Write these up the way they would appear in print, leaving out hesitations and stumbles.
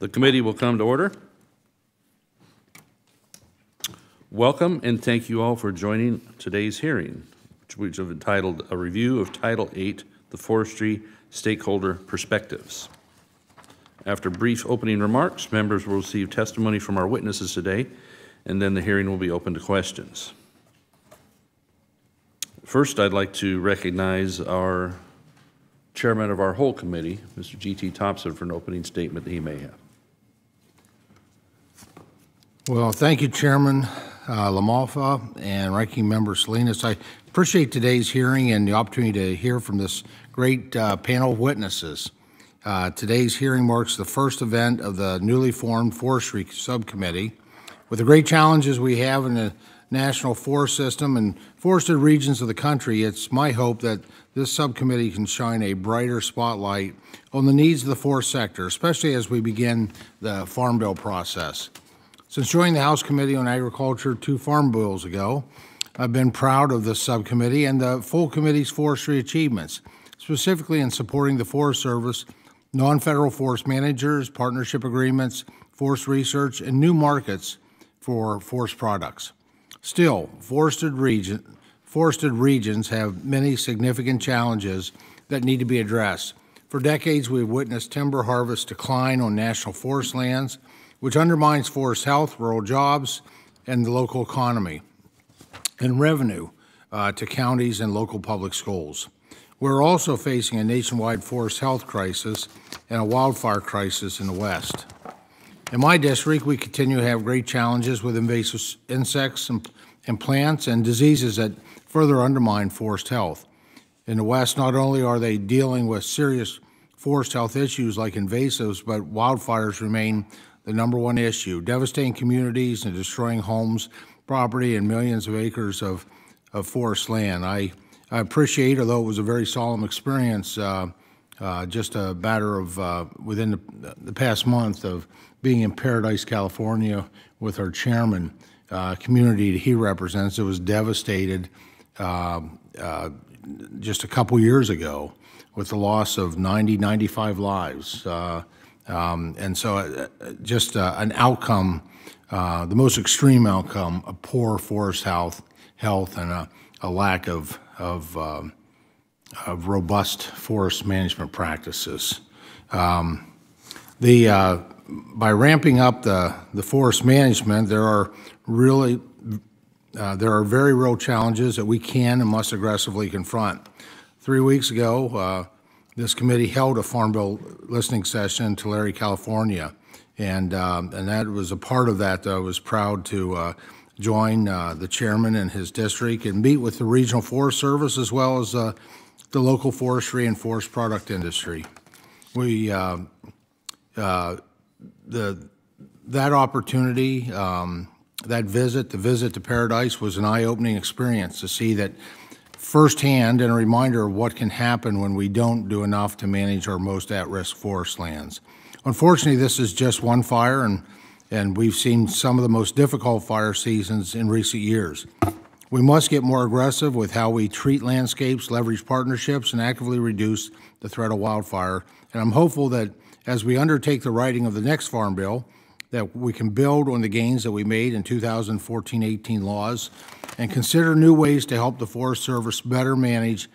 The committee will come to order. Welcome and thank you all for joining today's hearing, which is entitled A Review of Title VIII, the Forestry Stakeholder Perspectives. After brief opening remarks, members will receive testimony from our witnesses today, and then the hearing will be open to questions. First, I'd like to recognize our chairman of our whole committee, Mr. G.T. Thompson, for an opening statement that he may have. Well, thank you, Chairman Lamalfa and Ranking Member Salinas. I appreciate today's hearing and the opportunity to hear from this great panel of witnesses. Today's hearing marks the first event of the newly formed Forestry Subcommittee. With the great challenges we have in the national forest system and forested regions of the country, it's my hope that this subcommittee can shine a brighter spotlight on the needs of the forest sector, especially as we begin the Farm Bill process. Since joining the House Committee on Agriculture 2 farm bills ago, I've been proud of this subcommittee and the full committee's forestry achievements, specifically in supporting the Forest Service, non-federal forest managers, partnership agreements, forest research, and new markets for forest products. Still, forested regions have many significant challenges that need to be addressed. For decades, we've witnessed timber harvest decline on national forest lands, which undermines forest health, rural jobs, and the local economy, and revenue to counties and local public schools. We're also facing a nationwide forest health crisis and a wildfire crisis in the West. In my district, we continue to have great challenges with invasive insects and plants and diseases that further undermine forest health. In the West, not only are they dealing with serious forest health issues like invasives, but wildfires remain the #1 issue, devastating communities and destroying homes, property, and millions of acres of forest land. I appreciate, although it was a very solemn experience, just a matter of within the past month of being in Paradise, California with our chairman, community he represents. It was devastated just a couple years ago with the loss of 95 lives. And so just an outcome, the most extreme outcome of poor forest health and a lack of robust forest management practices. By ramping up the forest management, there are very real challenges that we can and must aggressively confront. 3 weeks ago, this committee held a Farm Bill listening session in Tulare, California, and that was a part of that. I was proud to join the chairman and his district and meet with the Regional Forest Service as well as the local forestry and forest product industry. We that opportunity, that visit, the visit to Paradise, was an eye-opening experience to see that firsthand and a reminder of what can happen when we don't do enough to manage our most at-risk forest lands. Unfortunately, this is just one fire, and we've seen some of the most difficult fire seasons in recent years. We must get more aggressive with how we treat landscapes, leverage partnerships, and actively reduce the threat of wildfire. And I'm hopeful that as we undertake the writing of the next Farm Bill, that we can build on the gains that we made in 2014-18 laws and consider new ways to help the Forest Service better manage,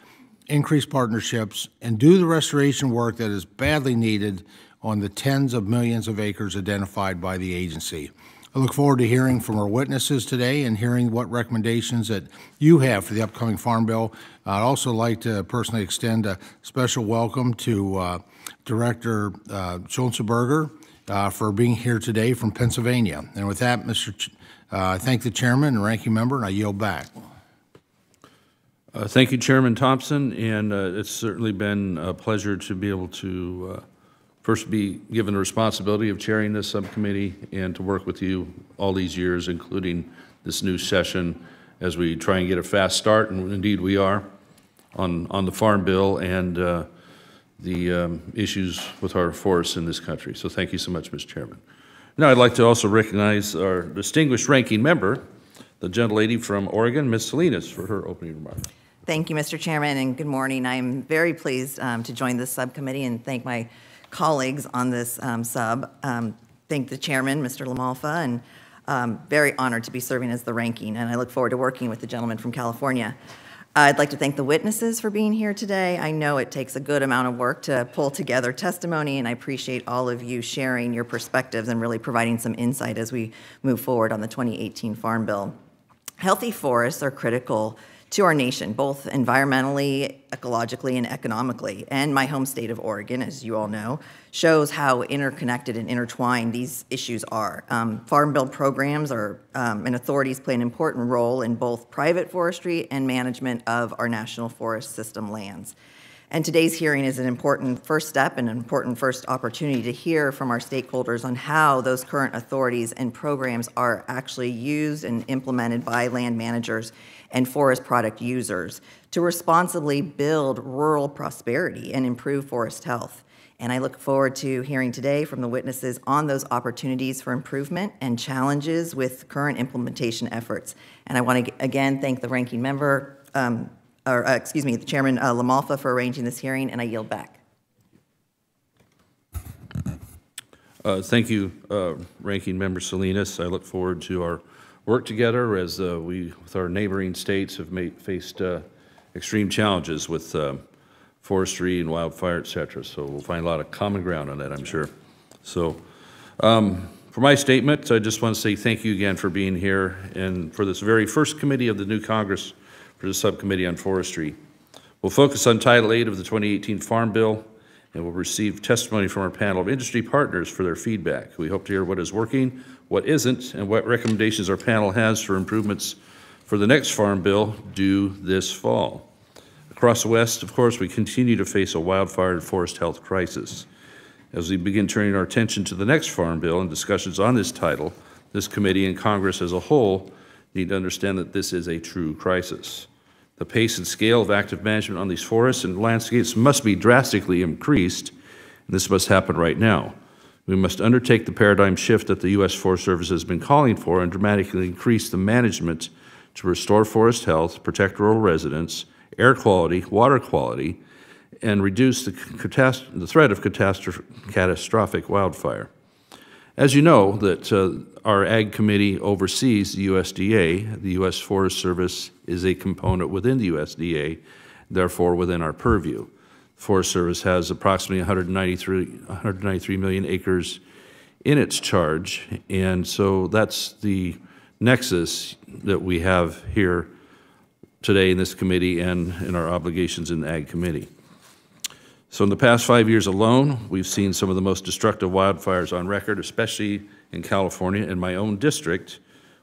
increase partnerships, and do the restoration work that is badly needed on the tens of millions of acres identified by the agency. I look forward to hearing from our witnesses today and hearing what recommendations that you have for the upcoming Farm Bill. I'd also like to personally extend a special welcome to Director Schulzenberger for being here today from Pennsylvania. And with that, I thank the chairman and ranking member, and I yield back. Thank you, Chairman Thompson, and it's certainly been a pleasure to be able to first be given the responsibility of chairing this subcommittee and to work with you all these years, including this new session, as we try and get a fast start, and indeed we are, on the Farm Bill and the issues with our forests in this country. So thank you so much, Mr. Chairman. Now I'd like to also recognize our distinguished ranking member, the gentlelady from Oregon, Ms. Salinas, for her opening remarks. Thank you, Mr. Chairman, and good morning. I'm very pleased to join this subcommittee and thank my colleagues on this sub. Thank the chairman, Mr. LaMalfa, and very honored to be serving as the ranking, and I look forward to working with the gentleman from California. I'd like to thank the witnesses for being here today. I know it takes a good amount of work to pull together testimony, and I appreciate all of you sharing your perspectives and really providing some insight as we move forward on the 2018 Farm Bill. Healthy forests are critical to our nation, both environmentally, ecologically, and economically. And my home state of Oregon, as you all know, shows how interconnected and intertwined these issues are. Farm Bill programs and authorities play an important role in both private forestry and management of our national forest system lands. And today's hearing is an important first step and an important first opportunity to hear from our stakeholders on how those current authorities and programs are actually used and implemented by land managers and forest product users to responsibly build rural prosperity and improve forest health. And I look forward to hearing today from the witnesses on those opportunities for improvement and challenges with current implementation efforts. And I want to again thank the ranking member, the Chairman LaMalfa for arranging this hearing, and I yield back. Thank you, Ranking Member Salinas. I look forward to our work together as we, with our neighboring states, have faced extreme challenges with forestry and wildfire, et cetera. So we'll find a lot of common ground on that, I'm sure. So for my statement, I just want to say thank you again for being here and for this very first committee of the new Congress for the Subcommittee on Forestry. We'll focus on Title VIII of the 2018 Farm Bill, and we'll receive testimony from our panel of industry partners for their feedback. We hope to hear what is working, what isn't, and what recommendations our panel has for improvements for the next Farm Bill due this fall. Across the West, of course, we continue to face a wildfire and forest health crisis. As we begin turning our attention to the next Farm Bill and discussions on this title, this committee and Congress as a whole need to understand that this is a true crisis. The pace and scale of active management on these forests and landscapes must be drastically increased, and this must happen right now. We must undertake the paradigm shift that the U.S. Forest Service has been calling for and dramatically increase the management to restore forest health, protect rural residents, air quality, water quality, and reduce the threat of catastrophic wildfire. As you know, that our Ag Committee oversees the USDA. The U.S. Forest Service is a component within the USDA, therefore within our purview. The Forest Service has approximately 193 million acres in its charge, and so that's the nexus that we have here today in this committee and in our obligations in the Ag Committee. So in the past 5 years alone, we've seen some of the most destructive wildfires on record, especially in California. In my own district,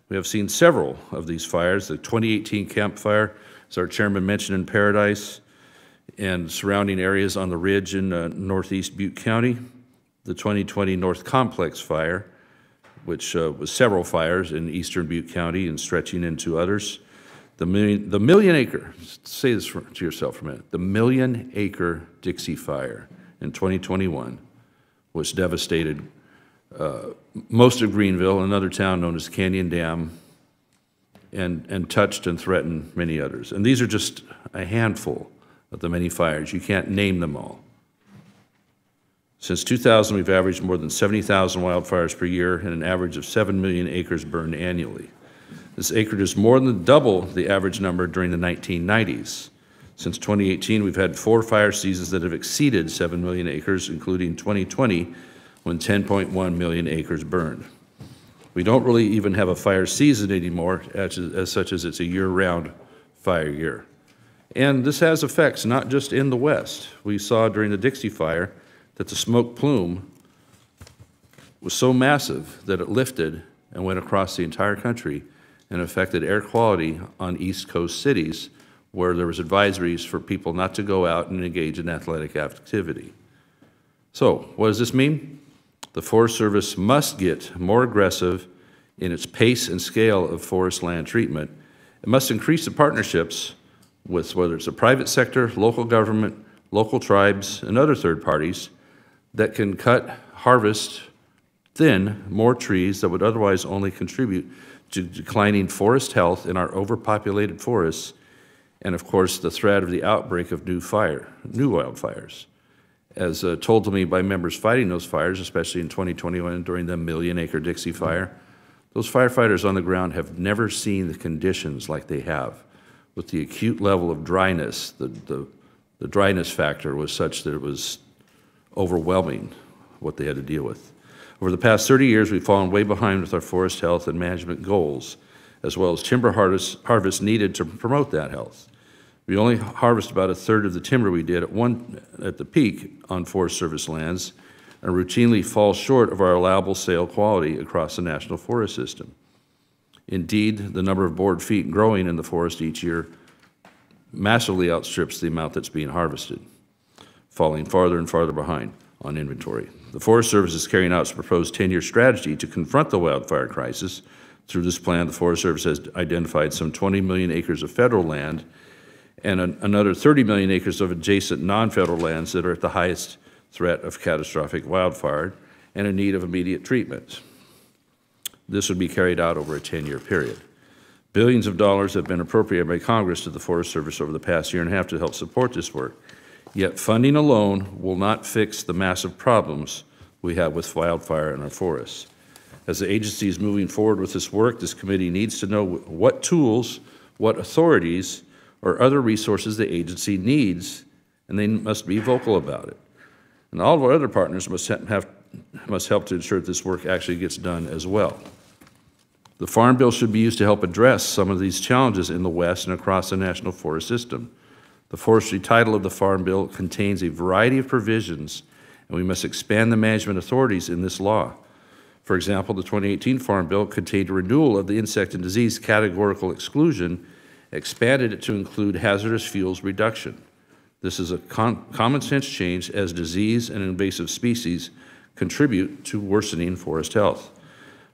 we have seen several of these fires. The 2018 Camp Fire, as our chairman mentioned, in Paradise and surrounding areas on the ridge in northeast Butte County. The 2020 North Complex Fire, which was several fires in eastern Butte County and stretching into others. The million acre, say this to yourself for a minute, the million acre Dixie Fire in 2021, which devastated most of Greenville, another town known as Canyon Dam, and touched and threatened many others. And these are just a handful of the many fires. You can't name them all. Since 2000, we've averaged more than 70,000 wildfires per year and an average of 7 million acres burned annually. This acreage is more than double the average number during the 1990s. Since 2018, we've had 4 fire seasons that have exceeded 7 million acres, including 2020, when 10.1 million acres burned. We don't really even have a fire season anymore, as such as it's a year-round fire year. And this has effects not just in the West. We saw during the Dixie Fire that the smoke plume was so massive that it lifted and went across the entire country and affected air quality on East Coast cities where there was advisories for people not to go out and engage in athletic activity. So what does this mean? The Forest Service must get more aggressive in its pace and scale of forest land treatment. It must increase the partnerships with whether it's the private sector, local government, local tribes, and other third parties that can cut, harvest, thin more trees that would otherwise only contribute to declining forest health in our overpopulated forests, and of course the threat of the outbreak of new wildfires. As told to me by members fighting those fires, especially in 2021 during the Million-Acre Dixie Fire, those firefighters on the ground have never seen the conditions like they have. With the acute level of dryness, the dryness factor was such that it was overwhelming what they had to deal with. Over the past 30 years, we've fallen way behind with our forest health and management goals, as well as timber harvest needed to promote that health. We only harvest about a third of the timber we did at the peak on Forest Service lands, and routinely fall short of our allowable sale quality across the National Forest System. Indeed, the number of board feet growing in the forest each year massively outstrips the amount that's being harvested, falling farther and farther behind on inventory. The Forest Service is carrying out its proposed 10-year strategy to confront the wildfire crisis. Through this plan, the Forest Service has identified some 20 million acres of federal land and another 30 million acres of adjacent non-federal lands that are at the highest threat of catastrophic wildfire and in need of immediate treatment. This would be carried out over a 10-year period. Billions of dollars have been appropriated by Congress to the Forest Service over the past year and a half to help support this work. Yet funding alone will not fix the massive problems we have with wildfire in our forests. As the agency is moving forward with this work, this committee needs to know what tools, what authorities, or other resources the agency needs, and they must be vocal about it. And all of our other partners must help to ensure that this work actually gets done as well. The Farm Bill should be used to help address some of these challenges in the West and across the National Forest System. The forestry title of the Farm Bill contains a variety of provisions, and we must expand the management authorities in this law. For example, the 2018 Farm Bill contained a renewal of the insect and disease categorical exclusion, expanded it to include hazardous fuels reduction. This is a common sense change as disease and invasive species contribute to worsening forest health.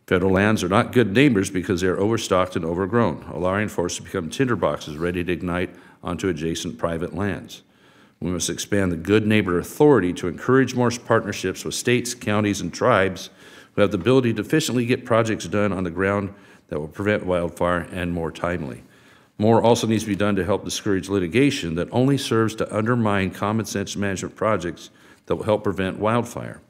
Federal lands are not good neighbors because they are overstocked and overgrown, allowing forests to become tinderboxes ready to ignite onto adjacent private lands. We must expand the good neighbor authority to encourage more partnerships with states, counties, and tribes who have the ability to efficiently get projects done on the ground that will prevent wildfire and more timely. More also needs to be done to help discourage litigation that only serves to undermine common sense management projects that will help prevent wildfire.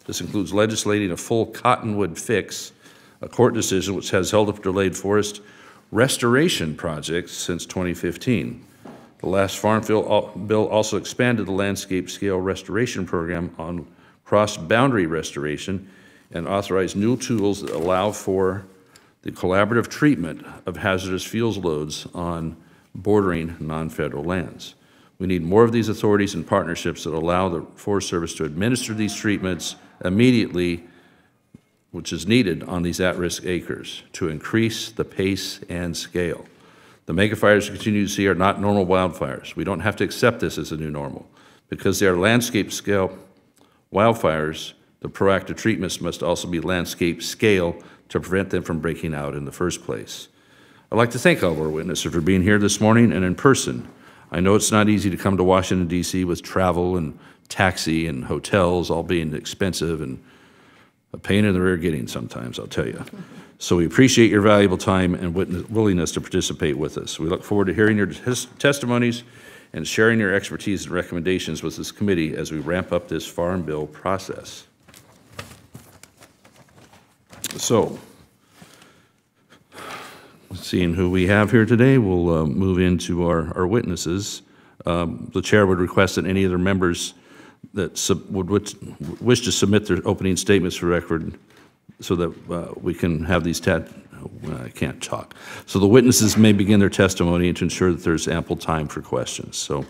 This includes legislating a full cottonwood fix, a court decision which has held up delayed forest restoration projects since 2015. The last Farm Bill also expanded the landscape scale restoration program on cross-boundary restoration and authorized new tools that allow for the collaborative treatment of hazardous fuels loads on bordering non-federal lands. We need more of these authorities and partnerships that allow the Forest Service to administer these treatments immediately, which is needed on these at-risk acres, to increase the pace and scale. The megafires we continue to see are not normal wildfires. We don't have to accept this as a new normal. Because they are landscape scale wildfires, the proactive treatments must also be landscape scale to prevent them from breaking out in the first place. I'd like to thank all of our witnesses for being here this morning and in person. I know it's not easy to come to Washington, D.C. with travel and taxi and hotels all being expensive and a pain in the rear getting sometimes, I'll tell you. So we appreciate your valuable time and willingness to participate with us. We look forward to hearing your testimonies and sharing your expertise and recommendations with this committee as we ramp up this Farm Bill process. So, seeing who we have here today, we'll move into our witnesses. The chair would request that any other members that would wish to submit their opening statements for record so that we can have these I can't talk. So the witnesses may begin their testimony and to ensure that there's ample time for questions. So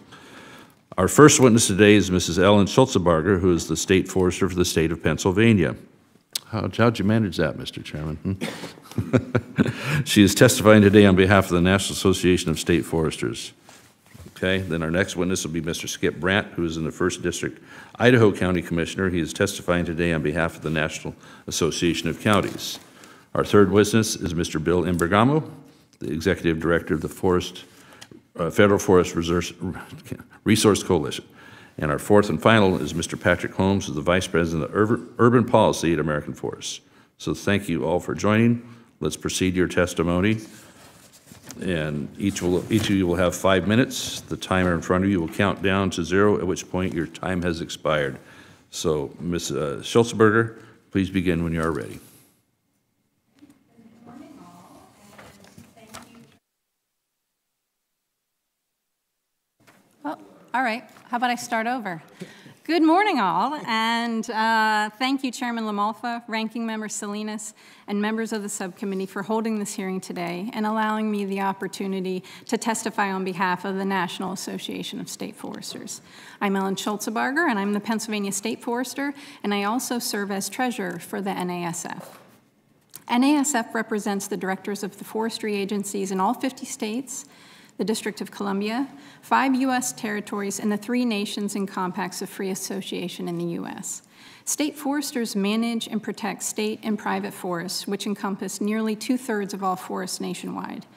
our first witness today is Mrs. Ellen Schulzebarger, who is the state forester for the state of Pennsylvania. How'd you manage that, Mr. Chairman? She is testifying today on behalf of the National Association of State Foresters. Okay, then our next witness will be Mr. Skip Brandt, who is in the 1st District, Idaho County Commissioner. He is testifying today on behalf of the National Association of Counties. Our third witness is Mr. Bill Imbergamo, the Executive Director of the Federal Forest Resource Coalition. And our fourth and final is Mr. Patrick Holmes, who is the Vice President of Urban Policy at American Forests. So thank you all for joining. Let's proceed to your testimony. And each of you will have 5 minutes. The timer in front of you will count down to 0, at which point your time has expired. So, Ms. Schultzberger, please begin when you are ready. Oh, all right. How about I start over? Good morning, all, and thank you, Chairman LaMalfa, Ranking Member Salinas, and members of the subcommittee for holding this hearing today and allowing me the opportunity to testify on behalf of the National Association of State Foresters. I'm Ellen Schultzebarger, and I'm the Pennsylvania State Forester, and I also serve as treasurer for the NASF. NASF represents the directors of the forestry agencies in all 50 states, the District of Columbia, 5 U.S. territories, and the 3 nations and compacts of free association in the U.S. State foresters manage and protect state and private forests, which encompass nearly 2/3 of all forests nationwide.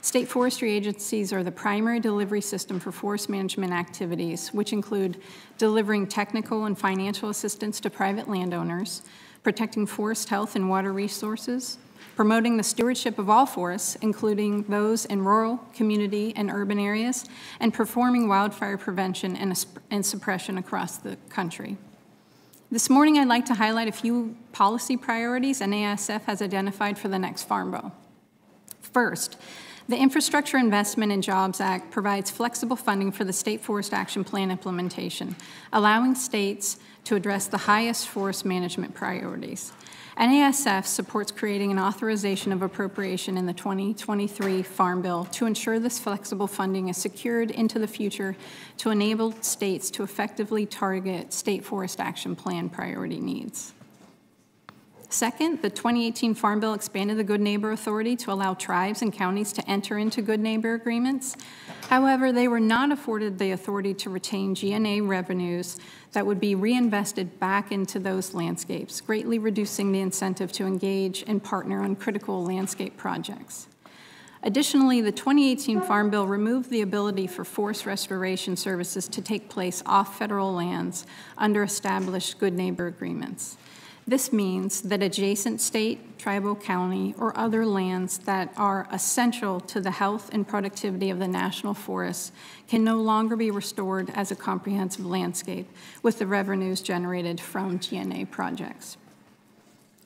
State forestry agencies are the primary delivery system for forest management activities, which include delivering technical and financial assistance to private landowners, protecting forest health and water resources, promoting the stewardship of all forests, including those in rural, community, and urban areas, and performing wildfire prevention and suppression across the country. This morning, I'd like to highlight a few policy priorities NASF has identified for the next Farm Bill. First, the Infrastructure Investment and Jobs Act provides flexible funding for the State Forest Action Plan implementation, allowing states to address the highest forest management priorities. NASF supports creating an authorization of appropriation in the 2023 Farm Bill to ensure this flexible funding is secured into the future to enable states to effectively target State Forest Action Plan priority needs. Second, the 2018 Farm Bill expanded the Good Neighbor Authority to allow tribes and counties to enter into Good Neighbor agreements. However, they were not afforded the authority to retain G&A revenues that would be reinvested back into those landscapes, greatly reducing the incentive to engage and partner on critical landscape projects. Additionally, the 2018 Farm Bill removed the ability for forest restoration services to take place off federal lands under established Good Neighbor agreements. This means that adjacent state, tribal, county, or other lands that are essential to the health and productivity of the national forests can no longer be restored as a comprehensive landscape with the revenues generated from G&A projects.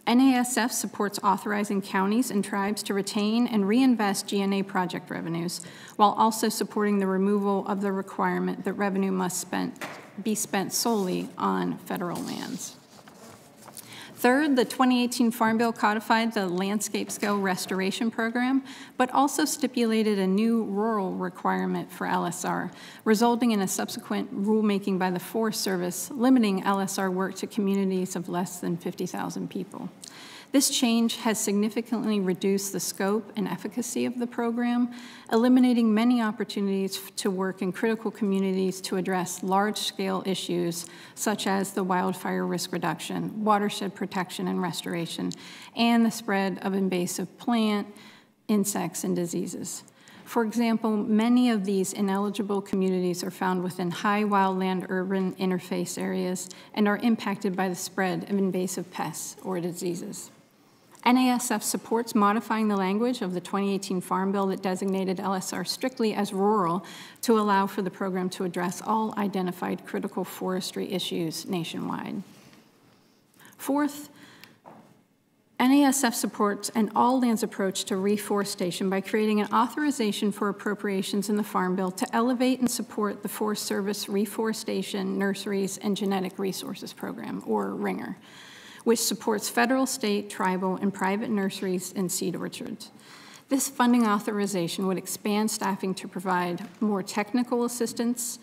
NASF supports authorizing counties and tribes to retain and reinvest G&A project revenues, while also supporting the removal of the requirement that revenue must be spent solely on federal lands. Third, the 2018 Farm Bill codified the landscape scale restoration program, but also stipulated a new rural requirement for LSR, resulting in a subsequent rulemaking by the Forest Service limiting LSR work to communities of less than 50,000 people. This change has significantly reduced the scope and efficacy of the program, eliminating many opportunities to work in critical communities to address large-scale issues such as the wildfire risk reduction, watershed protection and restoration, and the spread of invasive plant, insects, and diseases. For example, many of these ineligible communities are found within high wildland-urban interface areas and are impacted by the spread of invasive pests or diseases. NASF supports modifying the language of the 2018 Farm Bill that designated LSR strictly as rural to allow for the program to address all identified critical forestry issues nationwide. Fourth, NASF supports an all-lands approach to reforestation by creating an authorization for appropriations in the Farm Bill to elevate and support the Forest Service Reforestation, Nurseries, and Genetic Resources Program, or RINGER, which supports federal, state, tribal, and private nurseries and seed orchards. This funding authorization would expand staffing to provide more technical assistance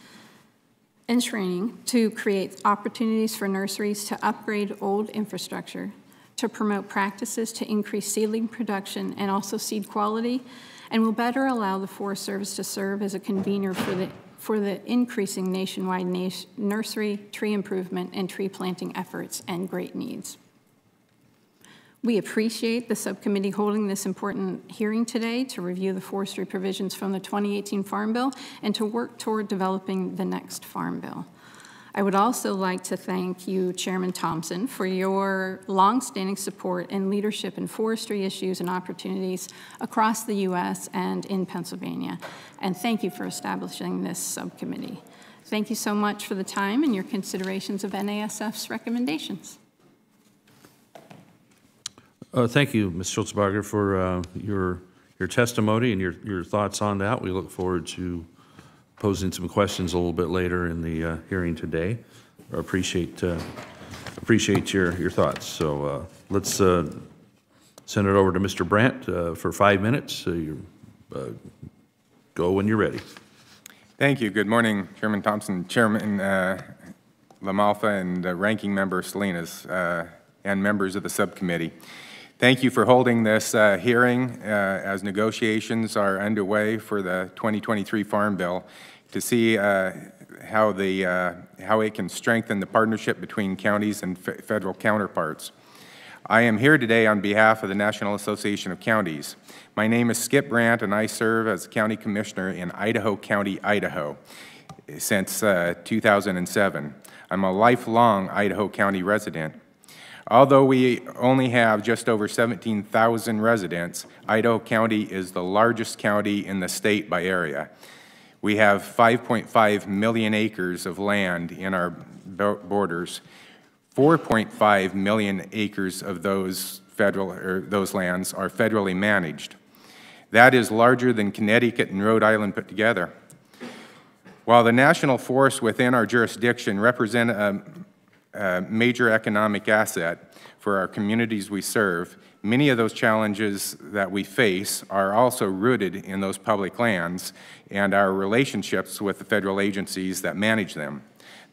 and training, to create opportunities for nurseries to upgrade old infrastructure, to promote practices to increase seedling production and also seed quality, and will better allow the Forest Service to serve as a convener for the increasing nationwide nursery, tree improvement, and tree planting efforts and great needs. We appreciate the subcommittee holding this important hearing today to review the forestry provisions from the 2018 Farm Bill and to work toward developing the next Farm Bill. I would also like to thank you, Chairman Thompson, for your longstanding support and leadership in forestry issues and opportunities across the U.S. and in Pennsylvania. And thank you for establishing this subcommittee. Thank you so much for the time and your considerations of NASF's recommendations. Thank you, Ms. Schultzbarger, for your testimony and your thoughts on that. We look forward to posing some questions a little bit later in the hearing today. I appreciate your thoughts. So let's send it over to Mr. Brandt for 5 minutes. So you go when you're ready. Thank you. Good morning, Chairman Thompson, Chairman LaMalfa, and Ranking Member Salinas, and members of the subcommittee. Thank you for holding this hearing as negotiations are underway for the 2023 Farm Bill to see how it can strengthen the partnership between counties and federal counterparts. I am here today on behalf of the National Association of Counties. My name is Skip Brandt, and I serve as County Commissioner in Idaho County, Idaho, since 2007. I'm a lifelong Idaho County resident. Although we only have just over 17,000 residents, Idaho County is the largest county in the state by area. We have 5.5 million acres of land in our borders. 4.5 million acres of those lands are federally managed. That is larger than Connecticut and Rhode Island put together. While the national forests within our jurisdiction represent a major economic asset for our communities we serve, many of those challenges that we face are also rooted in those public lands and our relationships with the federal agencies that manage them.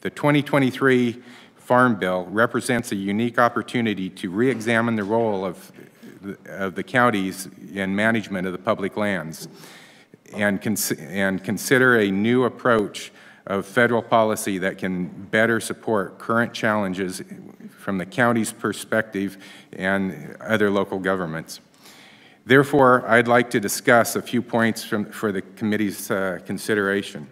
The 2023 Farm Bill represents a unique opportunity to re-examine the role of the counties in management of the public lands and consider a new approach of federal policy that can better support current challenges from the county's perspective and other local governments. Therefore, I'd like to discuss a few points for the committee's consideration.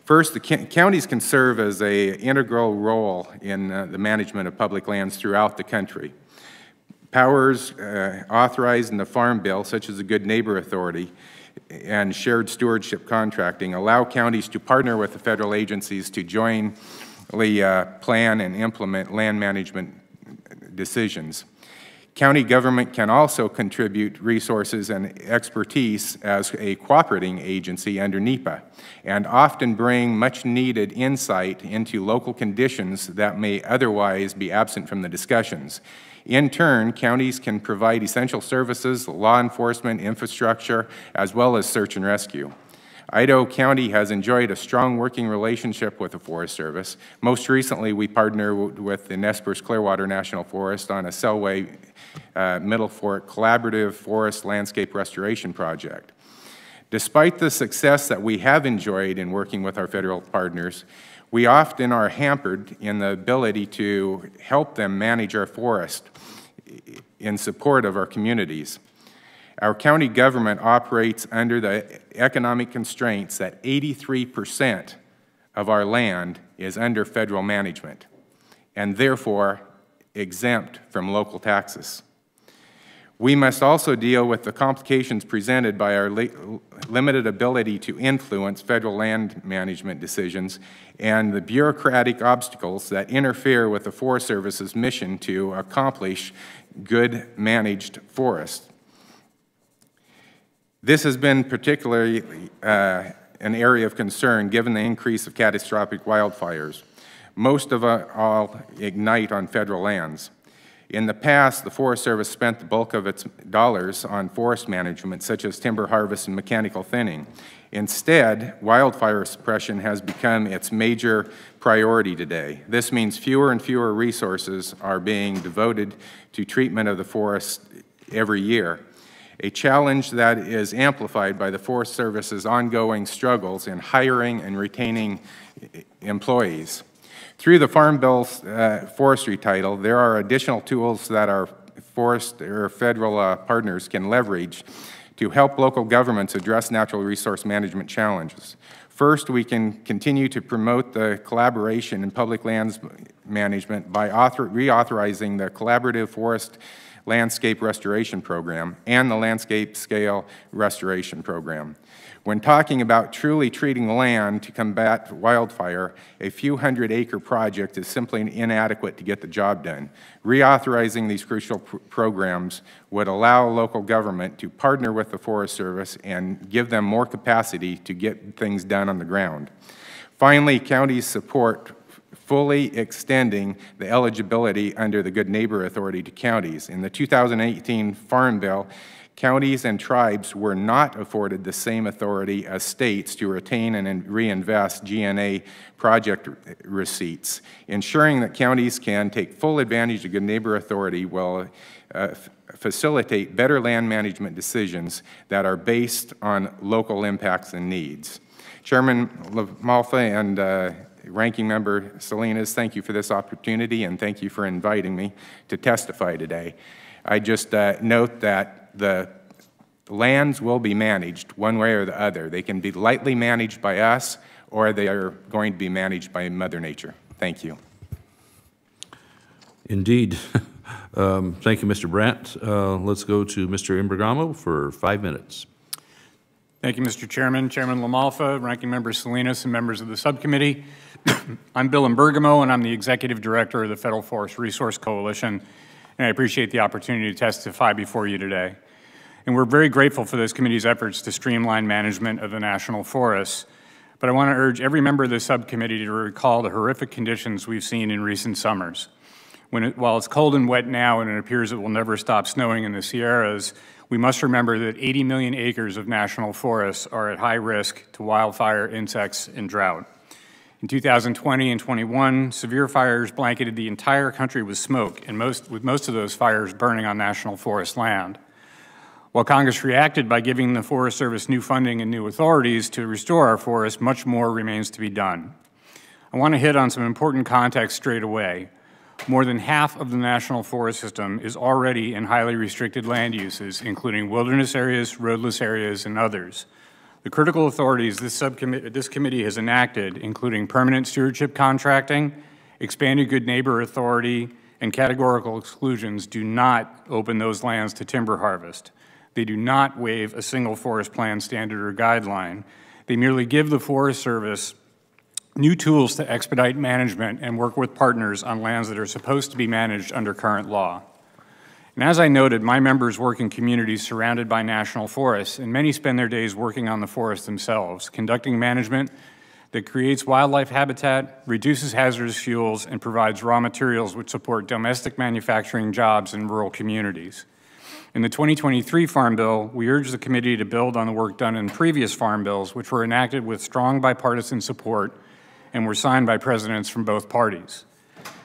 First, the counties can serve as an integral role in the management of public lands throughout the country. Powers authorized in the Farm Bill, such as the Good Neighbor Authority and shared stewardship contracting, allow counties to partner with the federal agencies to jointly plan and implement land management decisions. County government can also contribute resources and expertise as a cooperating agency under NEPA, and often bring much needed insight into local conditions that may otherwise be absent from the discussions. In turn, counties can provide essential services, law enforcement, infrastructure, as well as search and rescue. Idaho County has enjoyed a strong working relationship with the Forest Service. Most recently, we partnered with the Nez Perce Clearwater National Forest on a Selway Middle Fork collaborative forest landscape restoration project. Despite the success that we have enjoyed in working with our federal partners, we often are hampered in the ability to help them manage our forest in support of our communities. Our county government operates under the economic constraints that 83% of our land is under federal management and therefore exempt from local taxes. We must also deal with the complications presented by our limited ability to influence federal land management decisions and the bureaucratic obstacles that interfere with the Forest Service's mission to accomplish good managed forests. This has been particularly an area of concern given the increase of catastrophic wildfires. Most of all ignite on federal lands. In the past, the Forest Service spent the bulk of its dollars on forest management, such as timber harvest and mechanical thinning. Instead, wildfire suppression has become its major priority today. This means fewer and fewer resources are being devoted to treatment of the forest every year, a challenge that is amplified by the Forest Service's ongoing struggles in hiring and retaining employees. Through the Farm Bill's forestry title, there are additional tools that our forest or federal partners can leverage to help local governments address natural resource management challenges. First, we can continue to promote the collaboration in public lands management by reauthorizing the Collaborative Forest Landscape Restoration Program and the Landscape Scale Restoration Program. When talking about truly treating land to combat wildfire, a few hundred-acre project is simply inadequate to get the job done. Reauthorizing these crucial programs would allow local government to partner with the Forest Service and give them more capacity to get things done on the ground. Finally, counties support fully extending the eligibility under the Good Neighbor Authority to counties. In the 2018 Farm Bill, counties and tribes were not afforded the same authority as states to retain and reinvest GNA project receipts. Ensuring that counties can take full advantage of Good Neighbor Authority will facilitate better land management decisions that are based on local impacts and needs. Chairman LaMalfa and Ranking Member Salinas, thank you for this opportunity and thank you for inviting me to testify today. I just note that the lands will be managed one way or the other. They can be lightly managed by us or they are going to be managed by Mother Nature. Thank you. Indeed. Thank you, Mr. Brandt. Let's go to Mr. Imbrogamo for 5 minutes. Thank you, Mr. Chairman, Chairman LaMalfa, Ranking Member Salinas, and members of the subcommittee. I'm Bill Imbrogamo, and I'm the Executive Director of the Federal Forest Resource Coalition, and I appreciate the opportunity to testify before you today. And we're very grateful for this committee's efforts to streamline management of the national forests. But I want to urge every member of the subcommittee to recall the horrific conditions we've seen in recent summers. While it's cold and wet now and it appears it will never stop snowing in the Sierras, we must remember that 80 million acres of national forests are at high risk to wildfire, insects, and drought. In 2020 and 21, severe fires blanketed the entire country with smoke, and with most of those fires burning on national forest land. While Congress reacted by giving the Forest Service new funding and new authorities to restore our forests, much more remains to be done. I want to hit on some important context straight away. More than half of the national forest system is already in highly restricted land uses, including wilderness areas, roadless areas, and others. The critical authorities this committee has enacted, including permanent stewardship contracting, expanded good neighbor authority, and categorical exclusions, do not open those lands to timber harvest. They do not waive a single forest plan standard or guideline. They merely give the Forest Service new tools to expedite management and work with partners on lands that are supposed to be managed under current law. And as I noted, my members work in communities surrounded by national forests, and many spend their days working on the forest themselves, conducting management that creates wildlife habitat, reduces hazardous fuels, and provides raw materials which support domestic manufacturing jobs in rural communities. In the 2023 Farm Bill, we urge the committee to build on the work done in previous farm bills, which were enacted with strong bipartisan support and were signed by presidents from both parties.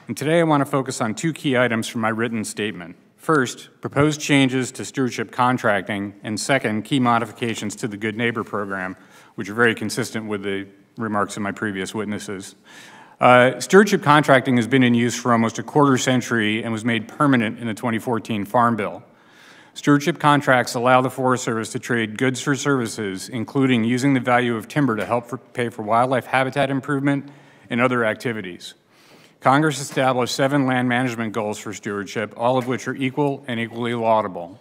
And today I want to focus on two key items from my written statement. First, proposed changes to stewardship contracting, and second, key modifications to the Good Neighbor program, which are very consistent with the remarks of my previous witnesses. Stewardship contracting has been in use for almost a quarter century and was made permanent in the 2014 Farm Bill. Stewardship contracts allow the Forest Service to trade goods for services, including using the value of timber to help pay for wildlife habitat improvement and other activities. Congress established 7 land management goals for stewardship, all of which are equal and equally laudable.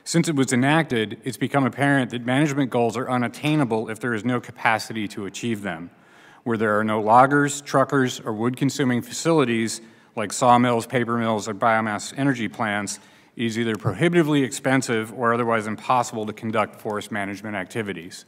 Since it was enacted, it's become apparent that management goals are unattainable if there is no capacity to achieve them. Where there are no loggers, truckers, or wood-consuming facilities like sawmills, paper mills, or biomass energy plants, it is either prohibitively expensive or otherwise impossible to conduct forest management activities.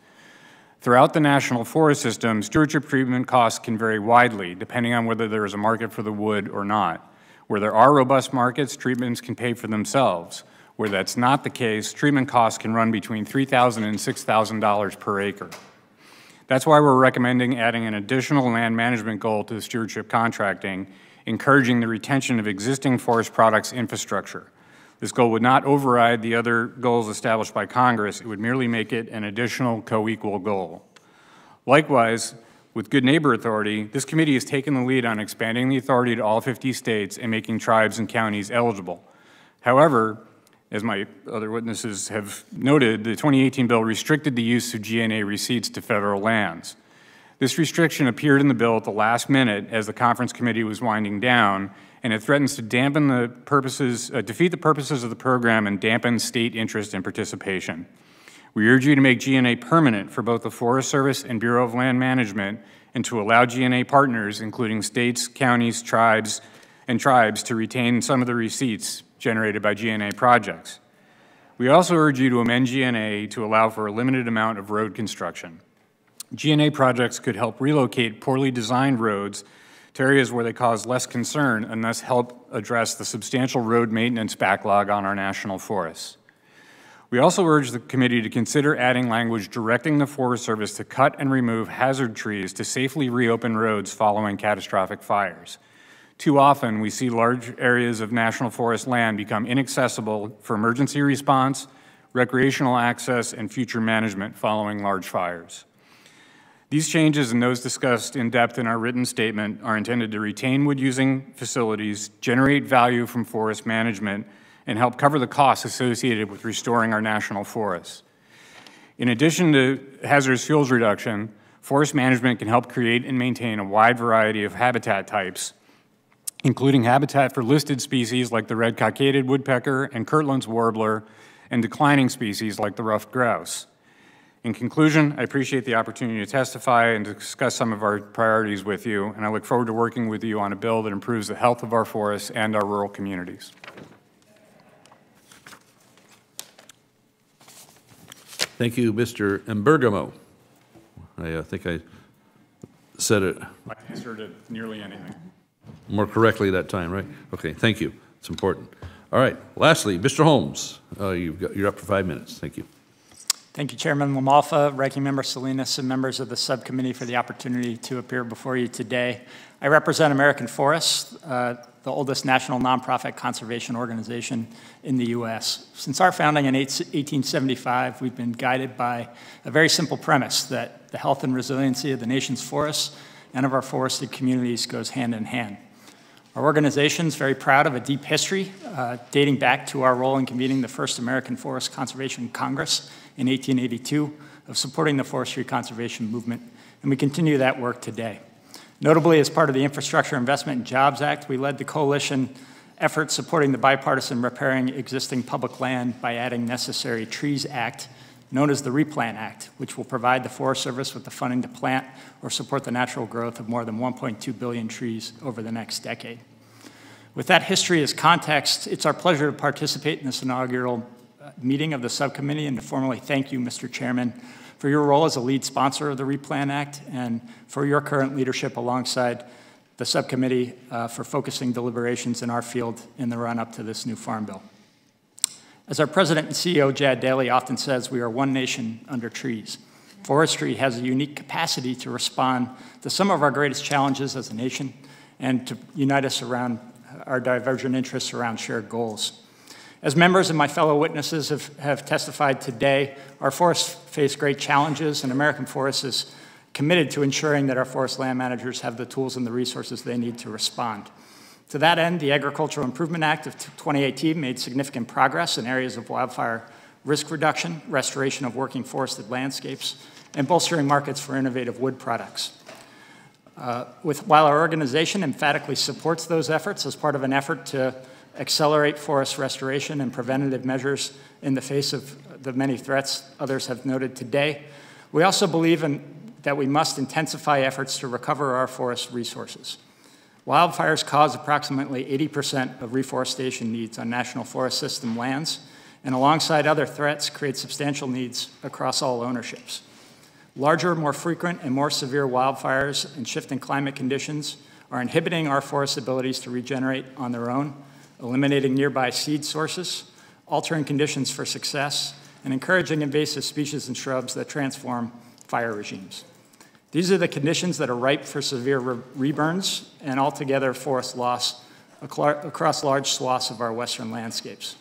Throughout the national forest system, stewardship treatment costs can vary widely, depending on whether there is a market for the wood or not. Where there are robust markets, treatments can pay for themselves. Where that's not the case, treatment costs can run between $3,000 and $6,000 per acre. That's why we're recommending adding an additional land management goal to the stewardship contracting, encouraging the retention of existing forest products infrastructure. This goal would not override the other goals established by Congress. It would merely make it an additional co-equal goal. Likewise, with Good Neighbor Authority, this committee has taken the lead on expanding the authority to all 50 states and making tribes and counties eligible. However, As my other witnesses have noted, the 2018 bill restricted the use of GNA receipts to federal lands. This restriction appeared in the bill at the last minute as the conference committee was winding down, and it threatens to dampen the purposes, defeat the purposes of the program and dampen state interest and participation. We urge you to make GNA permanent for both the Forest Service and Bureau of Land Management, and to allow GNA partners, including states, counties, tribes, to retain some of the receipts generated by GNA projects. We also urge you to amend GNA to allow for a limited amount of road construction. GNA projects could help relocate poorly designed roads to areas where they cause less concern and thus help address the substantial road maintenance backlog on our national forests. We also urge the committee to consider adding language directing the Forest Service to cut and remove hazard trees to safely reopen roads following catastrophic fires. Too often, we see large areas of national forest land become inaccessible for emergency response, recreational access, and future management following large fires. These changes and those discussed in depth in our written statement are intended to retain wood-using facilities, generate value from forest management, and help cover the costs associated with restoring our national forests. In addition to hazardous fuels reduction, forest management can help create and maintain a wide variety of habitat types, including habitat for listed species like the red-cockaded woodpecker and Kirtland's warbler, and declining species like the ruffed grouse. In conclusion, I appreciate the opportunity to testify and to discuss some of our priorities with you, and I look forward to working with you on a bill that improves the health of our forests and our rural communities. Thank you, Mr. Bergamo. I think I said it I answered it nearly anything. more correctly that time, right? Okay, thank you. It's important. All right, lastly, Mr. Holmes, you're up for 5 minutes. Thank you. Thank you, Chairman Lamalfa, Ranking Member Salinas, and members of the subcommittee for the opportunity to appear before you today. I represent American Forests, the oldest national nonprofit conservation organization in the U.S. Since our founding in 1875, we've been guided by a very simple premise that the health and resiliency of the nation's forests and of our forested communities goes hand in hand. Our organization is very proud of a deep history dating back to our role in convening the first American Forest Conservation Congress in 1882 of supporting the forestry conservation movement, and we continue that work today. Notably, as part of the Infrastructure Investment and Jobs Act, we led the coalition effort supporting the bipartisan Repairing Existing Public Land by adding Necessary Trees Act, known as the Replant Act, which will provide the Forest Service with the funding to plant or support the natural growth of more than 1.2 billion trees over the next decade. With that history as context, it's our pleasure to participate in this inaugural meeting of the subcommittee and to formally thank you, Mr. Chairman, for your role as a lead sponsor of the Replant Act and for your current leadership alongside the subcommittee for focusing deliberations in our field in the run-up to this new Farm Bill. As our President and CEO, Jad Daly, often says, we are one nation under trees. Forestry has a unique capacity to respond to some of our greatest challenges as a nation and to unite us around our divergent interests around shared goals. As members and my fellow witnesses have testified today, our forests face great challenges, and American Forest is committed to ensuring that our forest land managers have the tools and the resources they need to respond. To that end, the Agricultural Improvement Act of 2018 made significant progress in areas of wildfire risk reduction, restoration of working forested landscapes, and bolstering markets for innovative wood products. While our organization emphatically supports those efforts as part of an effort to accelerate forest restoration and preventative measures in the face of the many threats others have noted today, we also believe that we must intensify efforts to recover our forest resources. Wildfires cause approximately 80% of reforestation needs on National Forest System lands, and alongside other threats, create substantial needs across all ownerships. Larger, more frequent, and more severe wildfires and shifting climate conditions are inhibiting our forest's abilities to regenerate on their own, eliminating nearby seed sources, altering conditions for success, and encouraging invasive species and shrubs that transform fire regimes. These are the conditions that are ripe for severe reburns and altogether forest loss across large swaths of our western landscapes.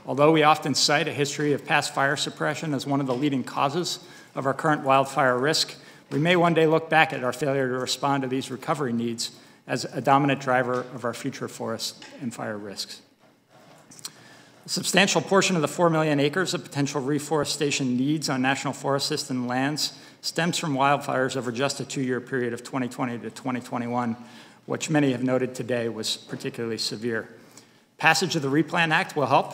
Although we often cite a history of past fire suppression as one of the leading causes of our current wildfire risk, we may one day look back at our failure to respond to these recovery needs as a dominant driver of our future forest and fire risks. A substantial portion of the 4 million acres of potential reforestation needs on National Forest System lands stems from wildfires over just a 2-year period of 2020 to 2021, which many have noted today was particularly severe. Passage of the Replan Act will help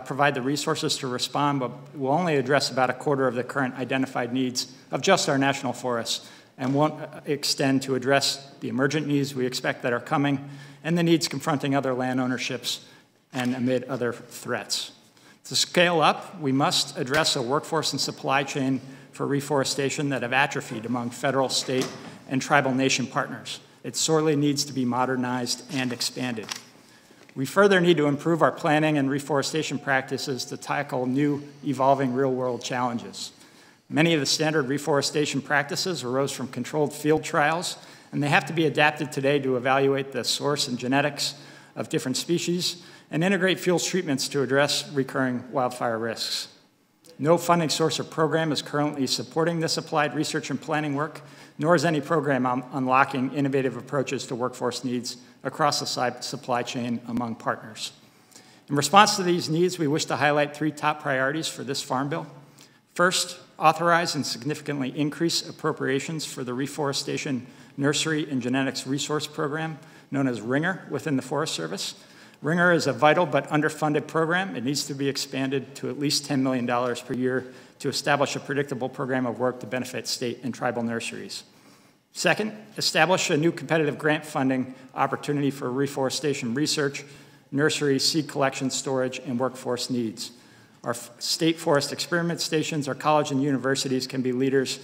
provide the resources to respond, but will only address about a quarter of the current identified needs of just our national forests and won't extend to address the emergent needs we expect that are coming and the needs confronting other land ownerships and amid other threats. To scale up, we must address a workforce and supply chain for reforestation that have atrophied among federal, state, and tribal nation partners. It sorely needs to be modernized and expanded. We further need to improve our planning and reforestation practices to tackle new, evolving real-world challenges. Many of the standard reforestation practices arose from controlled field trials, and they have to be adapted today to evaluate the source and genetics of different species and integrate fuels treatments to address recurring wildfire risks. No funding source or program is currently supporting this applied research and planning work, nor is any program unlocking innovative approaches to workforce needs across the supply chain among partners. In response to these needs, we wish to highlight 3 top priorities for this Farm Bill. First, authorize and significantly increase appropriations for the Reforestation Nursery and Genetics Resource Program, known as RINGER, within the Forest Service. RINGER is a vital but underfunded program. It needs to be expanded to at least $10 million per year to establish a predictable program of work to benefit state and tribal nurseries. Second, establish a new competitive grant funding opportunity for reforestation research, nursery, seed collection, storage, and workforce needs. Our state forest experiment stations, our college and universities can be leaders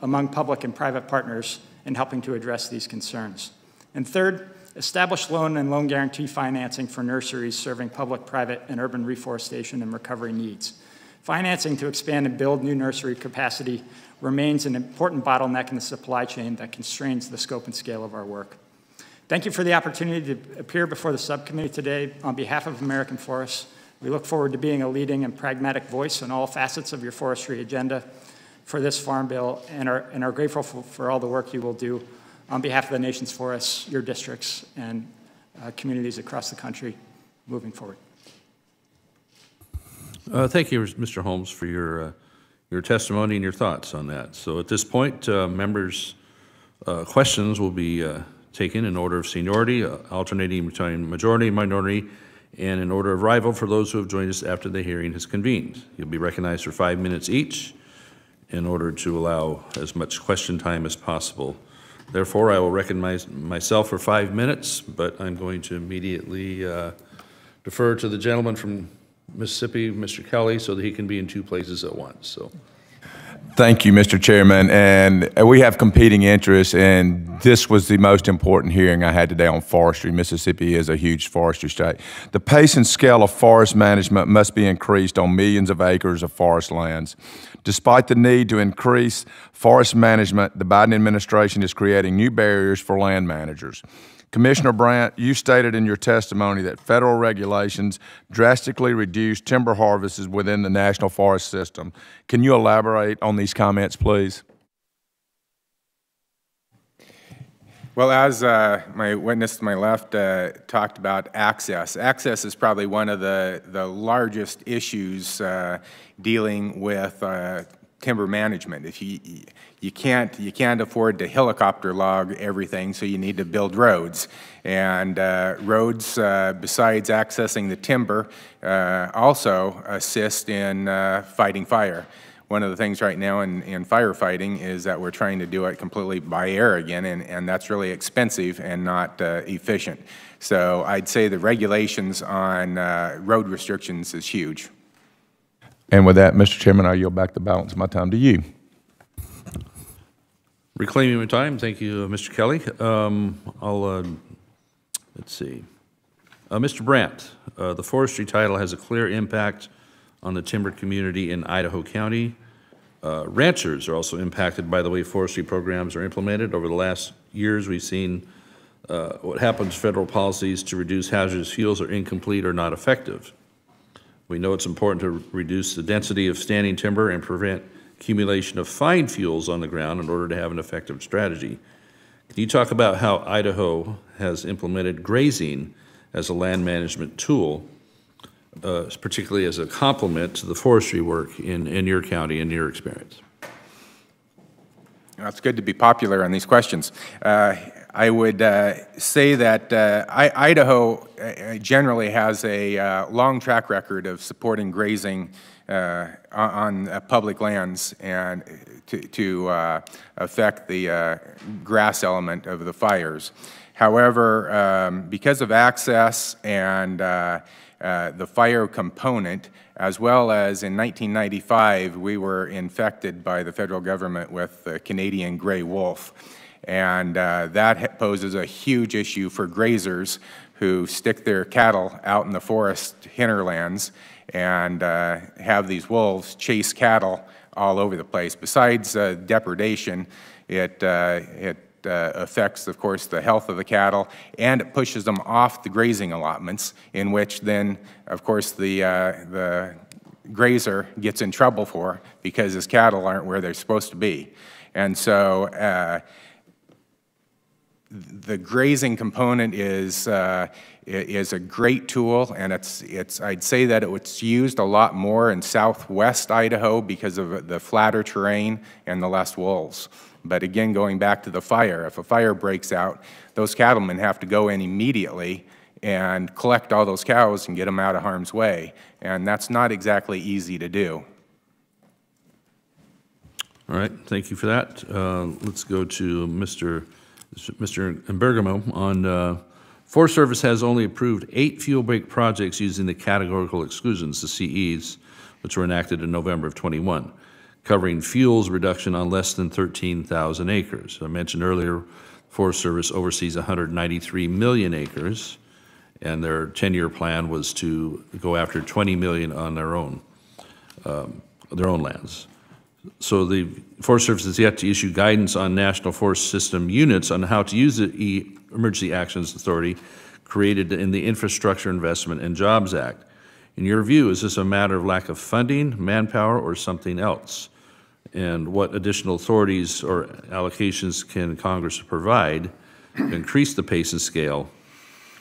among public and private partners in helping to address these concerns. And third, establish loan and loan guarantee financing for nurseries serving public, private, and urban reforestation and recovery needs. Financing to expand and build new nursery capacity remains an important bottleneck in the supply chain that constrains the scope and scale of our work. Thank you for the opportunity to appear before the subcommittee today on behalf of American Forests. We look forward to being a leading and pragmatic voice in all facets of your forestry agenda for this Farm Bill and are grateful for all the work you will do on behalf of the nation's forests, your districts, and communities across the country moving forward. Thank you, Mr. Holmes, for your testimony and your thoughts on that. So at this point, members' questions will be taken in order of seniority, alternating between majority and minority, and in order of arrival for those who have joined us after the hearing has convened. You'll be recognized for 5 minutes each in order to allow as much question time as possible. Therefore, I will recognize myself for 5 minutes, but I'm going to immediately defer to the gentleman from Mississippi, Mr. Kelly, so that he can be in 2 places at once. So. Thank you, Mr. Chairman. And we have competing interests, and this was the most important hearing I had today on forestry. Mississippi is a huge forestry state. The pace and scale of forest management must be increased on millions of acres of forest lands. Despite the need to increase forest management, the Biden administration is creating new barriers for land managers. Commissioner Brandt, you stated in your testimony that federal regulations drastically reduce timber harvests within the National Forest System. Can you elaborate on these comments, please? Well, as my witness to my left talked about access. Access is probably one of the largest issues dealing with timber management. If you can't afford to helicopter log everything, so you need to build roads. And roads, besides accessing the timber, also assist in fighting fire. One of the things right now in firefighting is that we're trying to do it completely by air again, and that's really expensive and not efficient. So I'd say the regulations on road restrictions is huge. And with that, Mr. Chairman, I yield back the balance of my time to you. Reclaiming my time, thank you, Mr. Kelly. Let's see. Mr. Brandt, the forestry title has a clear impact on the timber community in Idaho County. Ranchers are also impacted by the way forestry programs are implemented. Over the last years, we've seen what happens federal policies to reduce hazardous fuels are incomplete or not effective. We know it's important to reduce the density of standing timber and prevent accumulation of fine fuels on the ground in order to have an effective strategy. Can you talk about how Idaho has implemented grazing as a land management tool particularly as a complement to the forestry work in your county and your experience? Well, it's good to be popular on these questions. I would say that Idaho generally has a long track record of supporting grazing on public lands and to affect the grass element of the fires. However, because of access and the fire component, as well as in 1995, we were infected by the federal government with the Canadian gray wolf. And that poses a huge issue for grazers who stick their cattle out in the forest hinterlands and have these wolves chase cattle all over the place. Besides depredation, it affects, of course, the health of the cattle, and it pushes them off the grazing allotments, in which then, of course, the grazer gets in trouble for because his cattle aren't where they're supposed to be. And so the grazing component is a great tool, and I'd say that it's used a lot more in southwest Idaho because of the flatter terrain and the less wolves. But again, going back to the fire, if a fire breaks out, those cattlemen have to go in immediately and collect all those cows and get them out of harm's way. And that's not exactly easy to do. All right, thank you for that. Let's go to Mr. Bergamo on Forest Service has only approved 8 fuel break projects using the categorical exclusions, the CEs, which were enacted in November of 21. Covering fuels reduction on less than 13,000 acres. I mentioned earlier, Forest Service oversees 193 million acres, and their 10-year plan was to go after 20 million on their own lands. So the Forest Service has yet to issue guidance on National Forest System units on how to use the Emergency Actions Authority created in the Infrastructure Investment and Jobs Act. In your view, is this a matter of lack of funding, manpower, or something else? And what additional authorities or allocations can Congress provide to increase the pace and scale,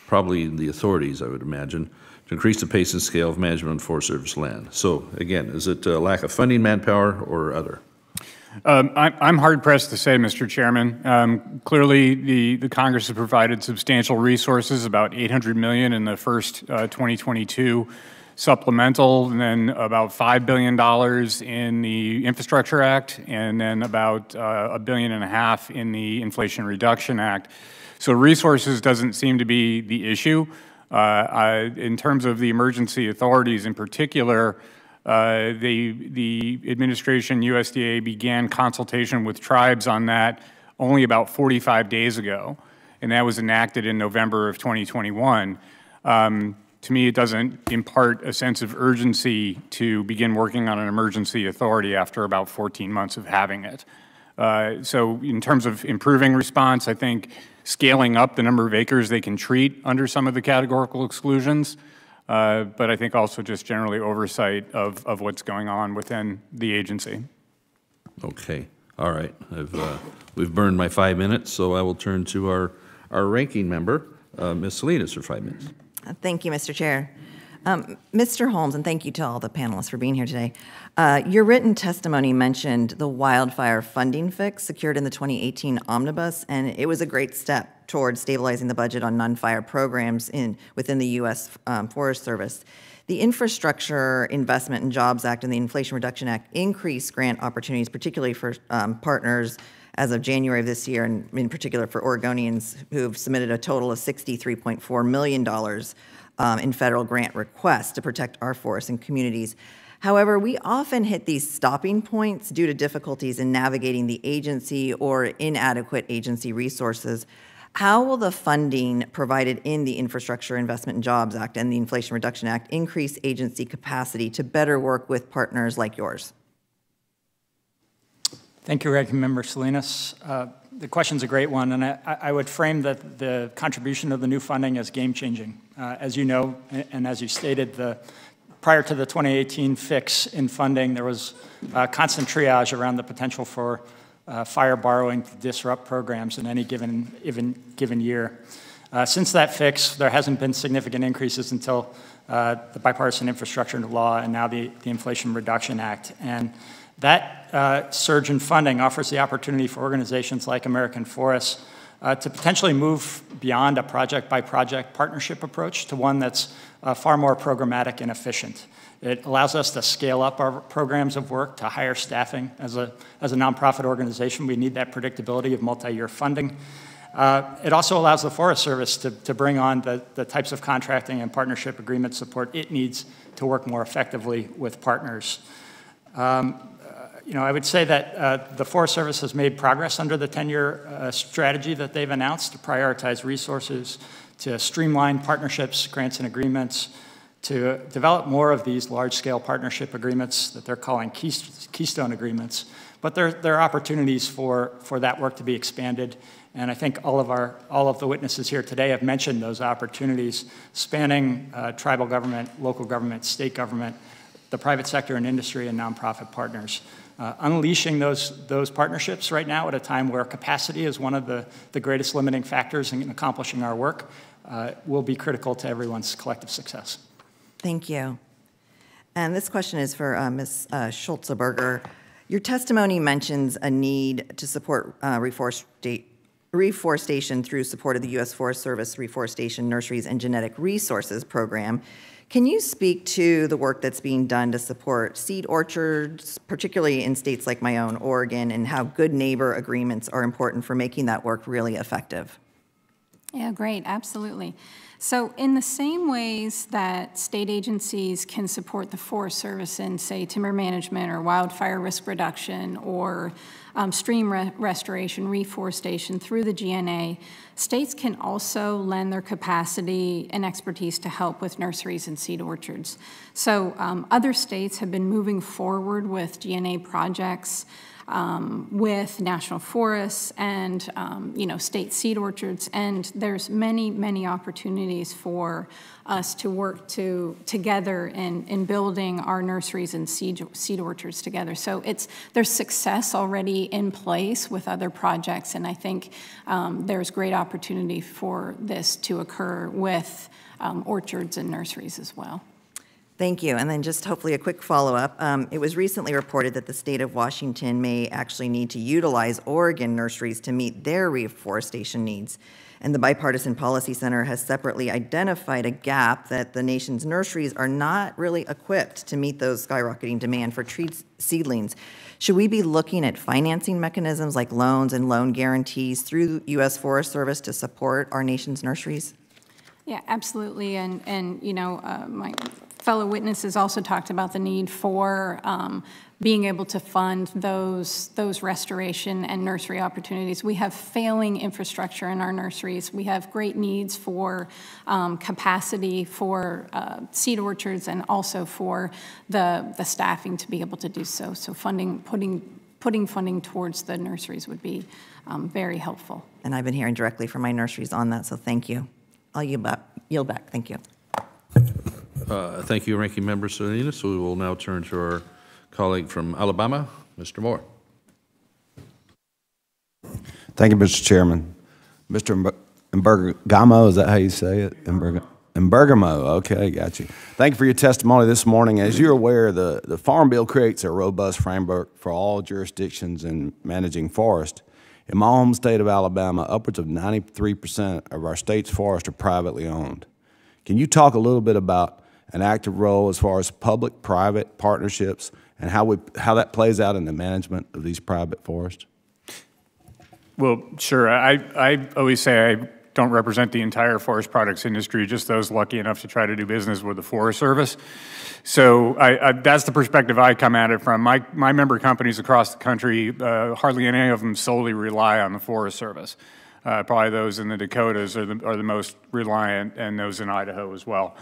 probably the authorities, I would imagine, to increase the pace and scale of management on Forest Service land? So again, is it a lack of funding, manpower, or other? I'm hard-pressed to say, Mr. Chairman. Clearly, the Congress has provided substantial resources, about $800 million in the first 2022 supplemental, and then about $5 billion in the Infrastructure Act, and then about $1.5 billion in the Inflation Reduction Act. So resources doesn't seem to be the issue. In terms of the emergency authorities in particular, the administration, USDA, began consultation with tribes on that only about 45 days ago, and that was enacted in November of 2021. To me, it doesn't impart a sense of urgency to begin working on an emergency authority after about 14 months of having it. So in terms of improving response, I think scaling up the number of acres they can treat under some of the categorical exclusions, but I think also just generally oversight of what's going on within the agency. Okay, all right. We've burned my 5 minutes, so I will turn to our ranking member, Ms. Salinas, for 5 minutes. Thank you, Mr. Chair. Mr. Holmes, and thank you to all the panelists for being here today. Your written testimony mentioned the Wildfire Funding Fix secured in the 2018 Omnibus, and it was a great step towards stabilizing the budget on non-fire programs within the U.S. Forest Service. The Infrastructure Investment and Jobs Act and the Inflation Reduction Act increased grant opportunities, particularly for partners as of January of this year, and in particular for Oregonians who've submitted a total of $63.4 million in federal grant requests to protect our forests and communities. However, we often hit these stopping points due to difficulties in navigating the agency or inadequate agency resources. How will the funding provided in the Infrastructure Investment and Jobs Act and the Inflation Reduction Act increase agency capacity to better work with partners like yours? Thank you, Ranking Member Salinas. The question's a great one, and I would frame that the contribution of the new funding as game-changing. As you know, and as you stated, prior to the 2018 fix in funding, there was constant triage around the potential for fire borrowing to disrupt programs in any given year. Since that fix, there hasn't been significant increases until the Bipartisan Infrastructure Law and now the Inflation Reduction Act. And that surge in funding offers the opportunity for organizations like American Forests to potentially move beyond a project-by-project partnership approach to one that's far more programmatic and efficient. It allows us to scale up our programs of work to higher staffing. As a nonprofit organization, we need that predictability of multi-year funding. It also allows the Forest Service to bring on the types of contracting and partnership agreement support it needs to work more effectively with partners. I would say that the Forest Service has made progress under the 10-year strategy that they've announced to prioritize resources, to streamline partnerships, grants, and agreements, to develop more of these large-scale partnership agreements that they're calling keystone agreements. But there are opportunities for that work to be expanded, and I think all of the witnesses here today have mentioned those opportunities spanning tribal government, local government, state government, the private sector and industry, and nonprofit partners. Unleashing those partnerships right now at a time where capacity is one of the greatest limiting factors in accomplishing our work will be critical to everyone's collective success. Thank you. And this question is for Ms. Schulzeberger. Your testimony mentions a need to support reforestation through support of the U.S. Forest Service Reforestation Nurseries and Genetic Resources Program. Can you speak to the work that's being done to support seed orchards, particularly in states like my own, Oregon, and how good neighbor agreements are important for making that work really effective? Yeah, great, absolutely. So in the same ways that state agencies can support the Forest Service in, say, timber management or wildfire risk reduction or stream restoration, reforestation through the GNA, states can also lend their capacity and expertise to help with nurseries and seed orchards. So other states have been moving forward with GNA projects with national forests and state seed orchards, and there's many opportunities for us to work together in building our nurseries and seed orchards together. So there's success already in place with other projects, and I think there's great opportunity for this to occur with orchards and nurseries as well. Thank you. And then just hopefully a quick follow-up. It was recently reported that the state of Washington may actually need to utilize Oregon nurseries to meet their reforestation needs. And the Bipartisan Policy Center has separately identified a gap that the nation's nurseries are not really equipped to meet those skyrocketing demand for tree seedlings. Should we be looking at financing mechanisms like loans and loan guarantees through U.S. Forest Service to support our nation's nurseries? Yeah, absolutely. And my fellow witnesses also talked about the need for being able to fund those restoration and nursery opportunities. We have failing infrastructure in our nurseries. We have great needs for capacity for seed orchards and also for the staffing to be able to do so. So putting funding towards the nurseries would be very helpful. And I've been hearing directly from my nurseries on that, so thank you. I'll yield back. Thank you. Thank you, Ranking Member Salinas. So we will now turn to our colleague from Alabama, Mr. Moore. Thank you, Mr. Chairman. Mr. Embergamo, is that how you say it? Embergamo, okay, got you. Thank you for your testimony this morning. As you're aware, the Farm Bill creates a robust framework for all jurisdictions in managing forest. In my home state of Alabama, upwards of 93% of our state's forests are privately owned. Can you talk a little bit about an active role as far as public-private partnerships and how that plays out in the management of these private forests? Well, sure. I always say I don't represent the entire forest products industry, just those lucky enough to try to do business with the Forest Service. So that's the perspective I come at it from. My member companies across the country, hardly any of them solely rely on the Forest Service. Probably those in the Dakotas are the most reliant, and those in Idaho as well.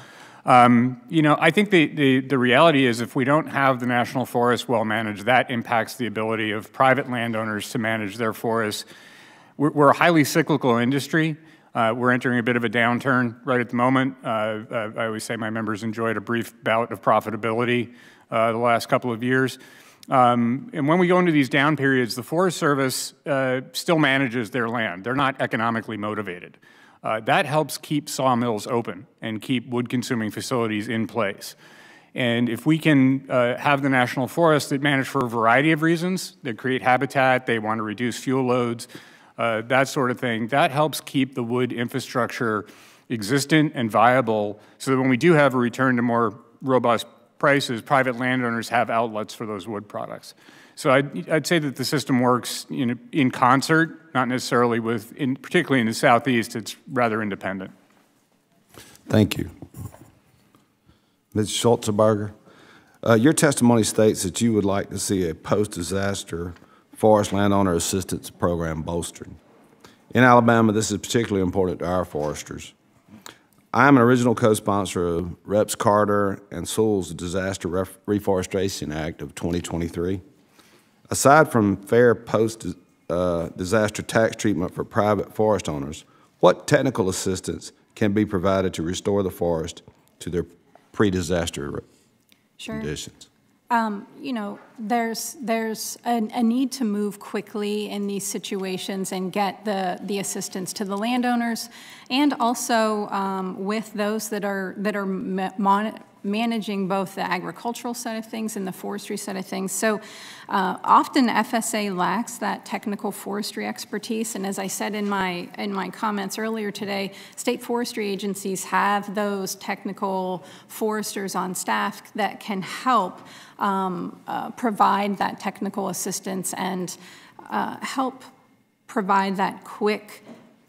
I think the reality is if we don't have the national forest well managed, that impacts the ability of private landowners to manage their forests. We're a highly cyclical industry. We're entering a bit of a downturn right at the moment. I always say my members enjoyed a brief bout of profitability the last couple of years. And when we go into these down periods, the Forest Service still manages their land. They're not economically motivated. That helps keep sawmills open and keep wood-consuming facilities in place. And if we can have the national forests that manage for a variety of reasons, that create habitat, they want to reduce fuel loads, that sort of thing, that helps keep the wood infrastructure existent and viable so that when we do have a return to more robust prices, private landowners have outlets for those wood products. So I'd say that the system works in concert, not necessarily with, particularly in the Southeast, it's rather independent. Thank you. Ms. Schultzenberger, your testimony states that you would like to see a post-disaster forest landowner assistance program bolstered. In Alabama, this is particularly important to our foresters. I am an original co-sponsor of Reps. Carter and Sewell's Disaster Reforestation Act of 2023. Aside from fair post-disaster tax treatment for private forest owners, what technical assistance can be provided to restore the forest to their pre-disaster conditions? You know, there's a need to move quickly in these situations and get the assistance to the landowners, and also with those that are managing both the agricultural side of things and the forestry side of things. So often FSA lacks that technical forestry expertise, and as I said in my comments earlier today, state forestry agencies have those technical foresters on staff that can help provide that technical assistance and help provide that quick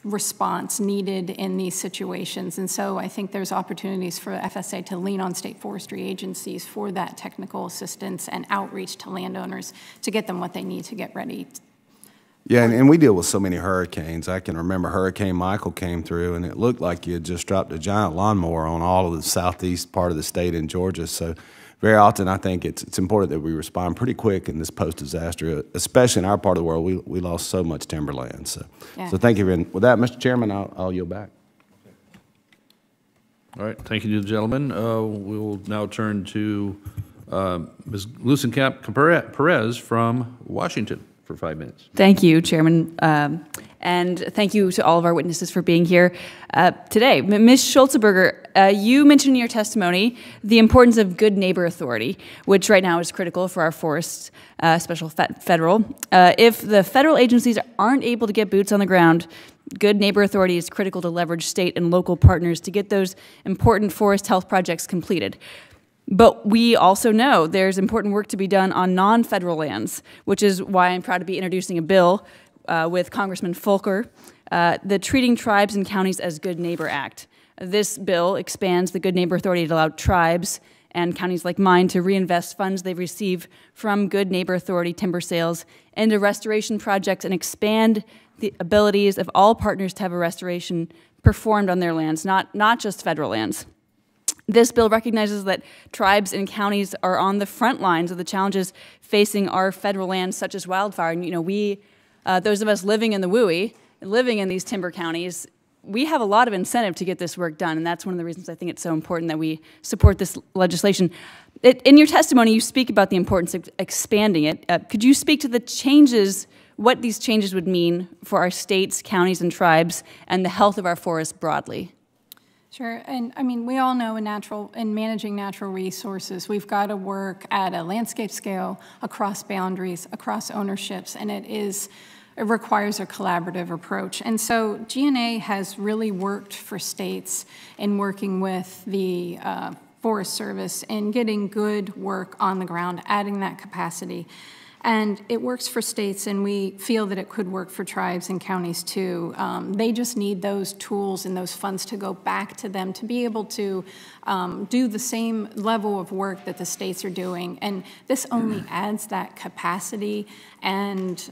response needed in these situations. And so I think there's opportunities for FSA to lean on state forestry agencies for that technical assistance and outreach to landowners to get them what they need to get ready. Yeah, and we deal with so many hurricanes. I can remember Hurricane Michael came through, and it looked like you had just dropped a giant lawnmower on all of the southeast part of the state in Georgia. So very often I think it's important that we respond pretty quick in this post-disaster, especially in our part of the world. We lost so much timberland. So, yeah. So thank you. And with that, Mr. Chairman, I'll yield back. All right, thank you to the gentleman. We will now turn to Ms. Lucencamp Perez from Washington for 5 minutes. Thank you, Chairman. And thank you to all of our witnesses for being here today. Ms. Schultzenberger, you mentioned in your testimony the importance of good neighbor authority, which right now is critical for our forests, especially federal. If the federal agencies aren't able to get boots on the ground, good neighbor authority is critical to leverage state and local partners to get those important forest health projects completed. But we also know there's important work to be done on non-federal lands, which is why I'm proud to be introducing a bill with Congressman Fulker, the Treating Tribes and Counties as Good Neighbor Act. This bill expands the Good Neighbor Authority to allow tribes and counties like mine to reinvest funds they receive from Good Neighbor Authority timber sales into restoration projects and expand the abilities of all partners to have a restoration performed on their lands, not just federal lands. This bill recognizes that tribes and counties are on the front lines of the challenges facing our federal lands, such as wildfire. And, you know, those of us living in the WUI, living in these timber counties, we have a lot of incentive to get this work done, and that's one of the reasons I think it's so important that we support this legislation. In your testimony, you speak about the importance of expanding it. Could you speak to the changes, what these changes would mean for our states, counties, and tribes, and the health of our forests broadly? Sure, and I mean, we all know in managing natural resources, we've got to work at a landscape scale, across boundaries, across ownerships, and it requires a collaborative approach. And so GNA has really worked for states in working with the Forest Service in getting good work on the ground, adding that capacity. And it works for states, and we feel that it could work for tribes and counties too. They just need those tools and those funds to go back to them to be able to do the same level of work that the states are doing. And this only adds that capacity and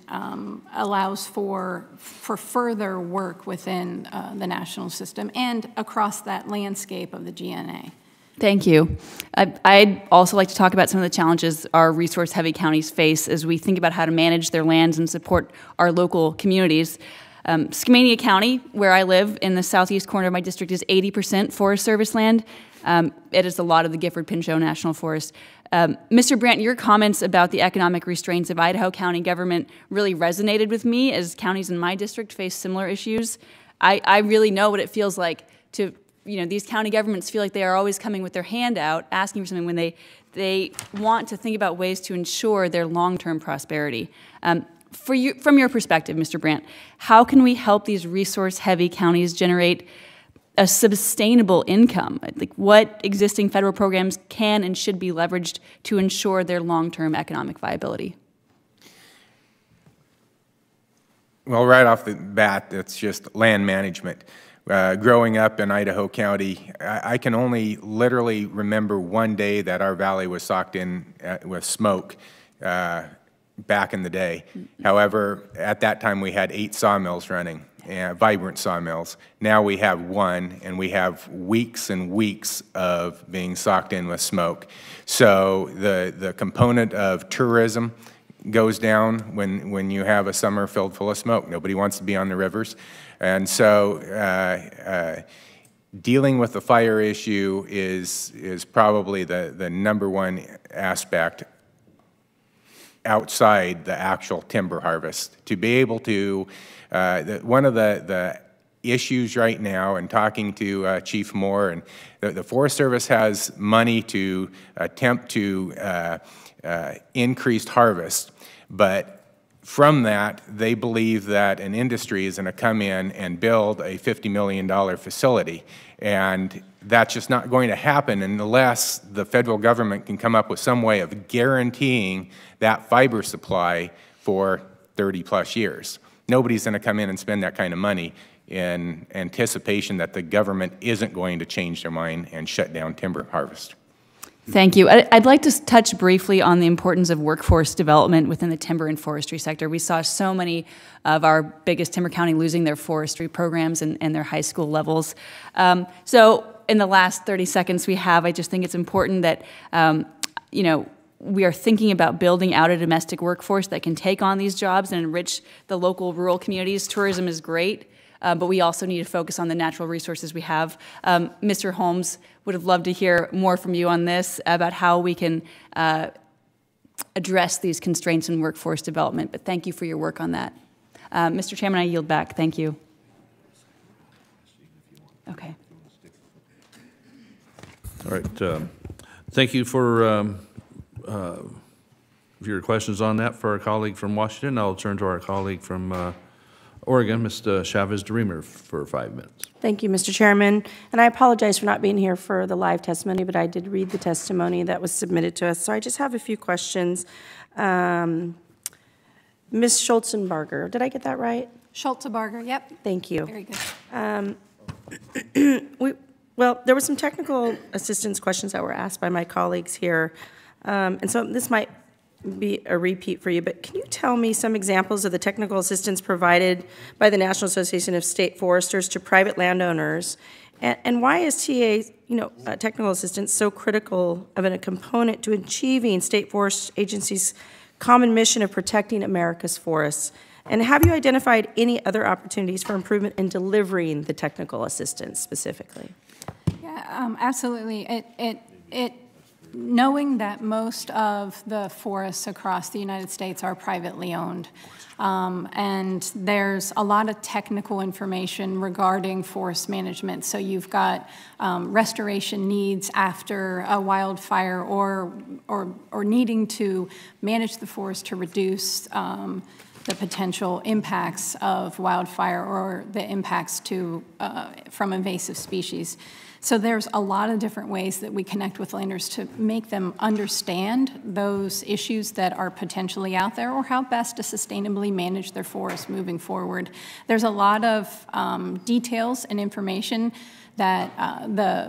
allows for further work within the national system and across that landscape of the GNA. Thank you. I'd also like to talk about some of the challenges our resource-heavy counties face as we think about how to manage their lands and support our local communities. Skamania County, where I live in the southeast corner of my district, is 80% Forest Service land. It is a lot of the Gifford-Pinchot National Forest. Mr. Brandt, your comments about the economic restraints of Idaho County government really resonated with me as counties in my district face similar issues. I really know what it feels like to, these county governments feel like they are always coming with their hand out, asking for something when they want to think about ways to ensure their long-term prosperity. From your perspective, Mr. Brandt, how can we help these resource-heavy counties generate a sustainable income? Like, what existing federal programs can and should be leveraged to ensure their long-term economic viability? Well, right off the bat, it's just land management. Growing up in Idaho County, I can only literally remember one day that our valley was socked in with smoke back in the day. However, at that time we had 8 sawmills running, vibrant sawmills. Now we have 1, and we have weeks and weeks of being socked in with smoke. So the component of tourism goes down when you have a summer filled full of smoke. Nobody wants to be on the rivers. And so dealing with the fire issue is probably the #1 aspect outside the actual timber harvest. To be able to, one of the issues right now, and talking to Chief Moore, and the Forest Service has money to attempt to increased harvest, but from that, they believe that an industry is going to come in and build a $50 million facility. And that's just not going to happen unless the federal government can come up with some way of guaranteeing that fiber supply for 30-plus years. Nobody's going to come in and spend that kind of money in anticipation that the government isn't going to change their mind and shut down timber harvest. Thank you. I'd like to touch briefly on the importance of workforce development within the timber and forestry sector. We saw so many of our biggest timber county losing their forestry programs and their high school levels. So in the last 30 seconds we have, I just think it's important that, we are thinking about building out a domestic workforce that can take on these jobs and enrich the local rural communities. Tourism is great, but we also need to focus on the natural resources we have. Mr. Holmes, would have loved to hear more from you on this, about how we can address these constraints in workforce development, but thank you for your work on that. Mr. Chairman, I yield back. Thank you. Okay. All right. Thank you for your questions on that for our colleague from Washington. I'll turn to our colleague from Oregon, Ms. Chavez-DeRemer, for 5 minutes. Thank you, Mr. Chairman. And I apologize for not being here for the live testimony, but I did read the testimony that was submitted to us. So I just have a few questions. Ms. Schulzenberger, did I get that right? Schulzenberger, yep. Thank you. Very good. Well, there were some technical assistance questions that were asked by my colleagues here. And so this might be a repeat for you, but can you tell me some examples of the technical assistance provided by the National Association of State Foresters to private landowners, and why is TA, technical assistance so critical of a component to achieving State Forest Agency's common mission of protecting America's forests? And have you identified any other opportunities for improvement in delivering the technical assistance specifically? Yeah, absolutely. Knowing that most of the forests across the United States are privately owned, and there's a lot of technical information regarding forest management. So you've got restoration needs after a wildfire, or needing to manage the forest to reduce the potential impacts of wildfire or the impacts from invasive species. So there's a lot of different ways that we connect with landowners to make them understand those issues that are potentially out there, or how best to sustainably manage their forests moving forward. There's a lot of details and information that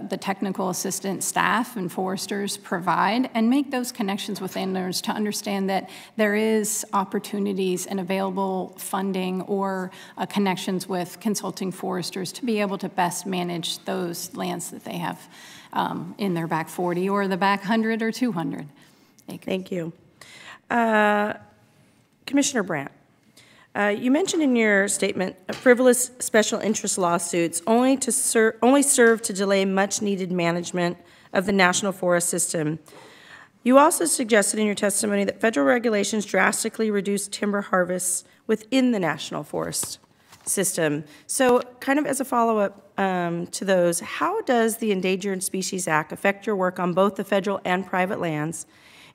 the technical assistant staff and foresters provide, and make those connections with landowners to understand that there is opportunities and available funding or connections with consulting foresters to be able to best manage those lands that they have in their back 40 or the back 100 or 200 acres. Thank you. Commissioner Brandt. You mentioned in your statement frivolous special interest lawsuits only serve to delay much-needed management of the national forest system. You also suggested in your testimony that federal regulations drastically reduce timber harvests within the national forest system. So kind of as a follow-up to those, how does the Endangered Species Act affect your work on both the federal and private lands?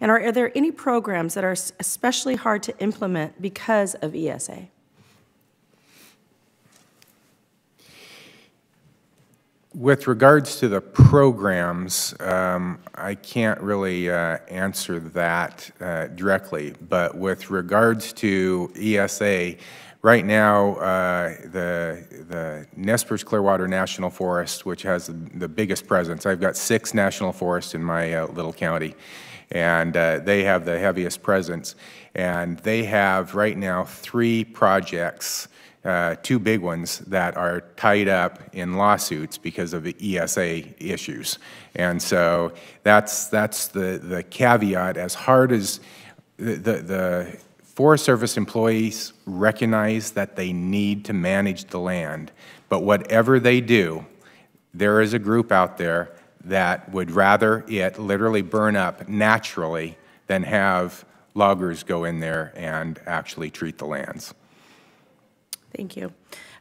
And are there any programs that are especially hard to implement because of ESA? With regards to the programs, I can't really answer that directly, but with regards to ESA, right now, the Nez Perce Clearwater National Forest, which has the biggest presence, I've got 6 national forests in my little county, and they have the heaviest presence, and they have right now 3 projects, 2 big ones that are tied up in lawsuits because of the ESA issues. And so that's the caveat. As hard as the Forest Service employees recognize that they need to manage the land, but whatever they do, there is a group out there that would rather it literally burn up naturally than have loggers go in there and actually treat the lands. Thank you.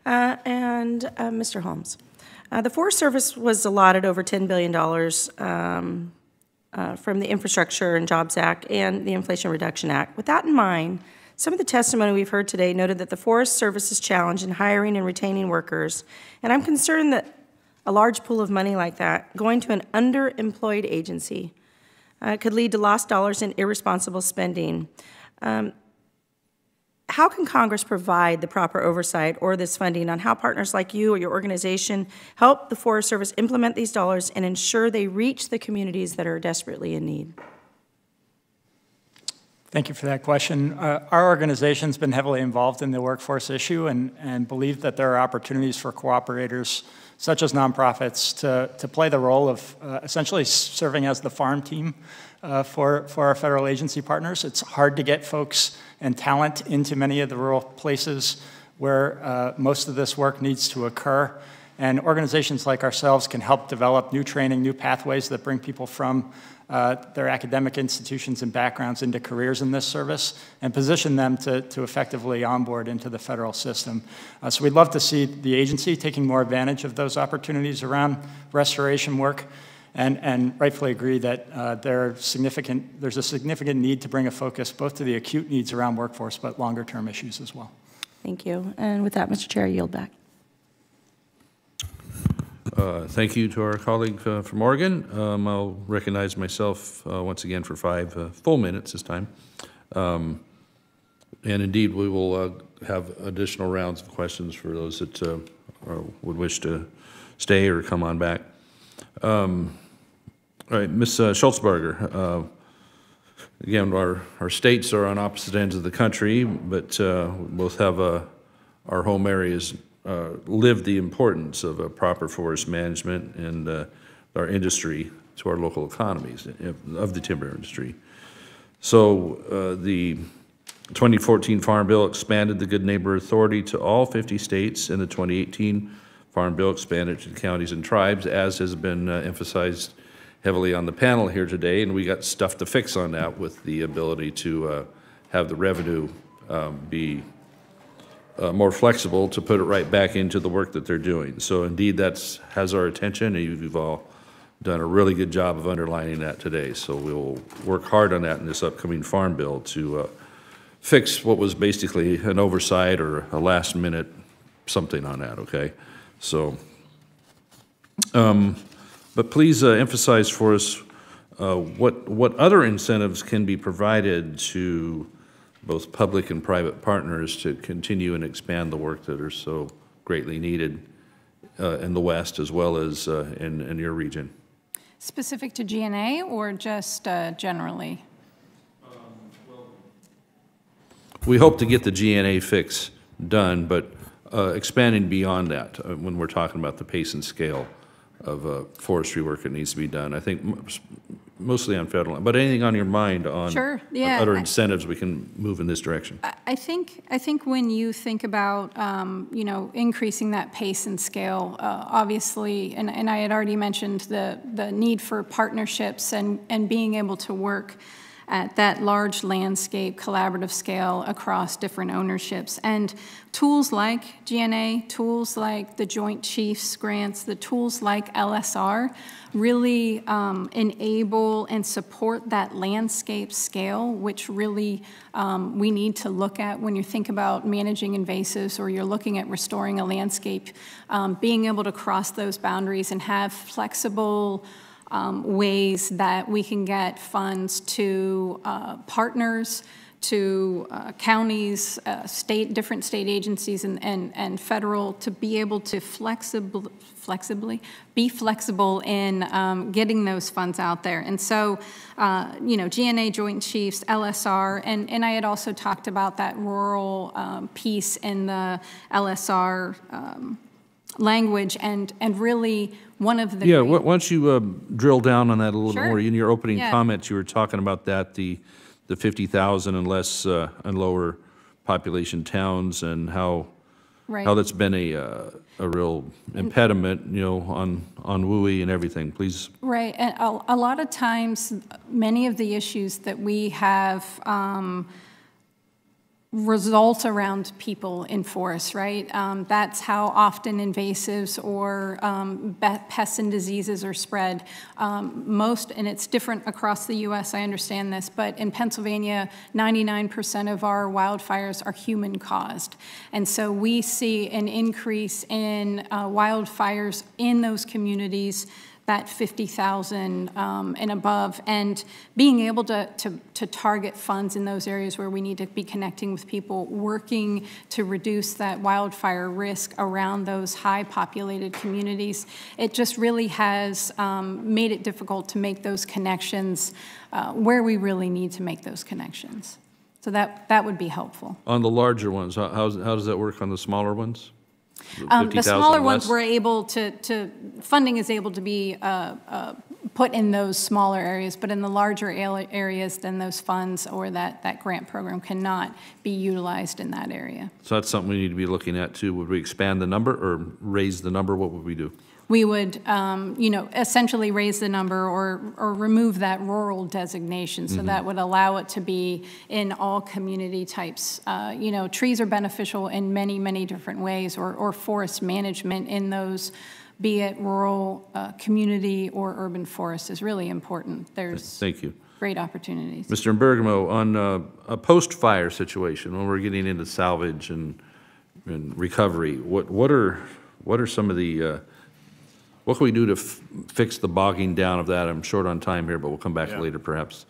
Mr. Holmes, the Forest Service was allotted over $10 billion from the Infrastructure and Jobs Act and the Inflation Reduction Act. With that in mind, some of the testimony we've heard today noted that the Forest Service is challenged in hiring and retaining workers, and I'm concerned that a large pool of money like that going to an underemployed agency could lead to lost dollars and irresponsible spending. How can Congress provide the proper oversight or this funding on how partners like you or your organization help the Forest Service implement these dollars and ensure they reach the communities that are desperately in need? Thank you for that question. Our organization's been heavily involved in the workforce issue and believe that there are opportunities for cooperators such as nonprofits to play the role of essentially serving as the farm team for our federal agency partners. It's hard to get folks and talent into many of the rural places where most of this work needs to occur. And organizations like ourselves can help develop new training, new pathways that bring people from their academic institutions and backgrounds into careers in this service and position them to effectively onboard into the federal system. So we'd love to see the agency taking more advantage of those opportunities around restoration work and rightfully agree that there's a significant need to bring a focus both to the acute needs around workforce but longer term issues as well. Thank you. And with that, Mr. Chair, I yield back. Thank you to our colleague from Oregon. I'll recognize myself once again for 5 full minutes this time. And indeed, we will have additional rounds of questions for those that would wish to stay or come on back. All right, Ms. Schultzberger, again, our states are on opposite ends of the country, but both have our home areas live the importance of a proper forest management and our industry to our local economies of the timber industry. So the 2014 Farm Bill expanded the Good Neighbor Authority to all 50 states, and the 2018 Farm Bill expanded to counties and tribes, as has been emphasized heavily on the panel here today, and we got stuff to fix on that with the ability to have the revenue be more flexible to put it right back into the work that they're doing. So indeed, has our attention, and you've all done a really good job of underlining that today. So we'll work hard on that in this upcoming Farm Bill to fix what was basically an oversight or a last minute something on that, okay? So, but please emphasize for us what other incentives can be provided to both public and private partners to continue and expand the work that are so greatly needed in the West as well as in your region. Specific to GNA or just generally? We hope to get the GNA fix done, but expanding beyond that when we're talking about the pace and scale of forestry work that needs to be done. I think mostly on federal, but anything on your mind on, sure, yeah, on other incentives we can move in this direction? I think when you think about you know, increasing that pace and scale, obviously, and I had already mentioned the need for partnerships and being able to work at that large landscape collaborative scale across different ownerships. And tools like GNA, tools like the Joint Chiefs grants, the tools like LSR really enable and support that landscape scale, which really we need to look at when you think about managing invasives or you're looking at restoring a landscape. Being able to cross those boundaries and have flexible ways that we can get funds to partners, to counties, different state agencies and federal, to be able to be flexible in getting those funds out there. And so, you know, GNA, Joint Chiefs, LSR, and I had also talked about that rural piece in the LSR language, and really one of the— Yeah, once you drill down on that a little Sure. more, in your opening Yeah. comments, you were talking about that, the 50,000 and less and lower population towns, and how Right. that's been a real impediment, you know, on WUI and everything. Please. Right, and a lot of times, many of the issues that we have result around people in forests, right? That's how often invasives or pests and diseases are spread. And it's different across the U.S., I understand this, but in Pennsylvania, 99% of our wildfires are human-caused. And so we see an increase in wildfires in those communities, that 50,000 and above, and being able to target funds in those areas where we need to be connecting with people, working to reduce that wildfire risk around those high populated communities. It just really has made it difficult to make those connections where we really need to make those connections. So that would be helpful. On the larger ones, how does that work on the smaller ones? The smaller ones we're able to funding is able to be put in those smaller areas, but in the larger areas, then those funds or that grant program cannot be utilized in that area. So that's something we need to be looking at too. Would we expand the number or raise the number? What would we do? We would, you know, essentially raise the number or remove that rural designation. So that would allow it to be in all community types. You know, trees are beneficial in many, many different ways, or forest management in those, be it rural, community, or urban forest is really important. There's Thank you. Great opportunities. Mr. Bergamo, on a post-fire situation, when we're getting into salvage and recovery, what are some of the what can we do to fix the bogging down of that? I'm short on time here, but we'll come back later perhaps.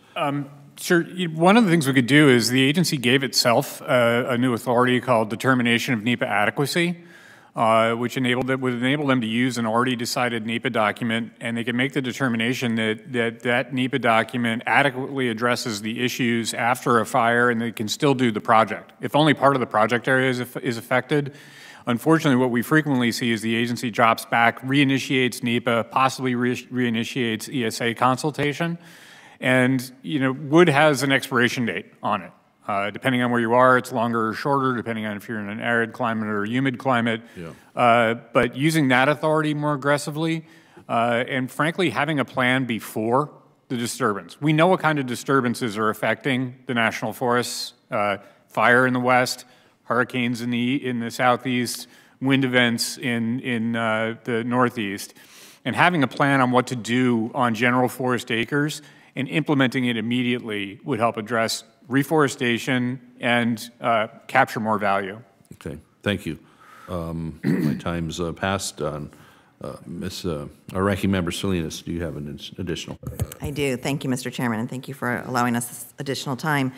Sure. One of the things we could do is the agency gave itself a new authority called Determination of NEPA Adequacy, which would enable them to use an already decided NEPA document, and they can make the determination that NEPA document adequately addresses the issues after a fire, and they can still do the project. If only part of the project area is affected, unfortunately, what we frequently see is the agency drops back, reinitiates NEPA, possibly reinitiates ESA consultation, and you know, wood has an expiration date on it. Depending on where you are, it's longer or shorter, depending on if you're in an arid climate or a humid climate. Yeah. But using that authority more aggressively, and frankly, having a plan before the disturbance. We know what kind of disturbances are affecting the national forests: fire in the west, hurricanes in the southeast, wind events in the northeast, and having a plan on what to do on general forest acres and implementing it immediately would help address reforestation and capture more value. Okay, thank you. My time's passed on. Our Ranking Member Salinas, do you have an additional? I do. Thank you, Mr. Chairman, and thank you for allowing us this additional time.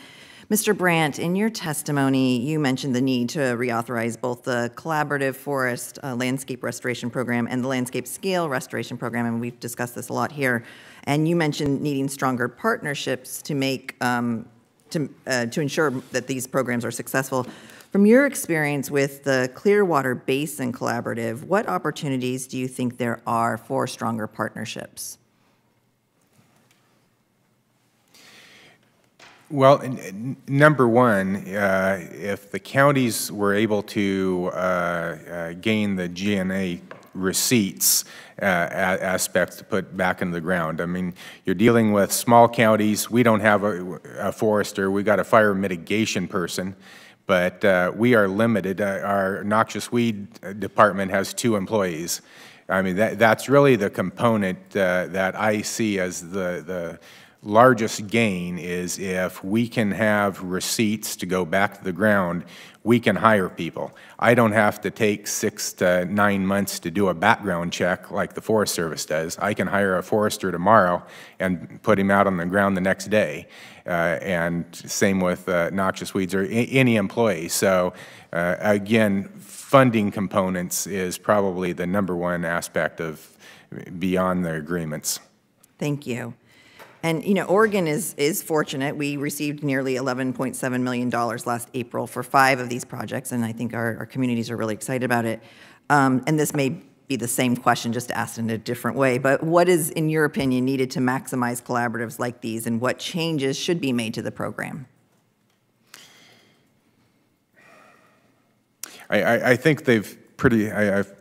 Mr. Brandt, in your testimony, you mentioned the need to reauthorize both the Collaborative Forest Landscape Restoration Program and the Landscape Scale Restoration Program, and we've discussed this a lot here. And you mentioned needing stronger partnerships to make to ensure that these programs are successful. From your experience with the Clearwater Basin Collaborative, what opportunities do you think there are for stronger partnerships? Well, number one, if the counties were able to gain the GNA receipts aspects to put back into the ground. I mean, you're dealing with small counties. We don't have a forester. We got a fire mitigation person, but we are limited. Our noxious weed department has 2 employees. I mean, that's really the component that I see as the largest gain is if we can have receipts to go back to the ground, we can hire people. I don't have to take 6 to 9 months to do a background check like the Forest Service does. I can hire a forester tomorrow and put him out on the ground the next day. And same with noxious weeds or any employee. So again, funding components is probably the #1 aspect of beyond the agreements. Thank you. And, you know, Oregon is fortunate. We received nearly $11.7 million last April for 5 of these projects, and I think our communities are really excited about it. And this may be the same question, just asked in a different way, but what is, in your opinion, needed to maximize collaboratives like these, and what changes should be made to the program? I think they've I've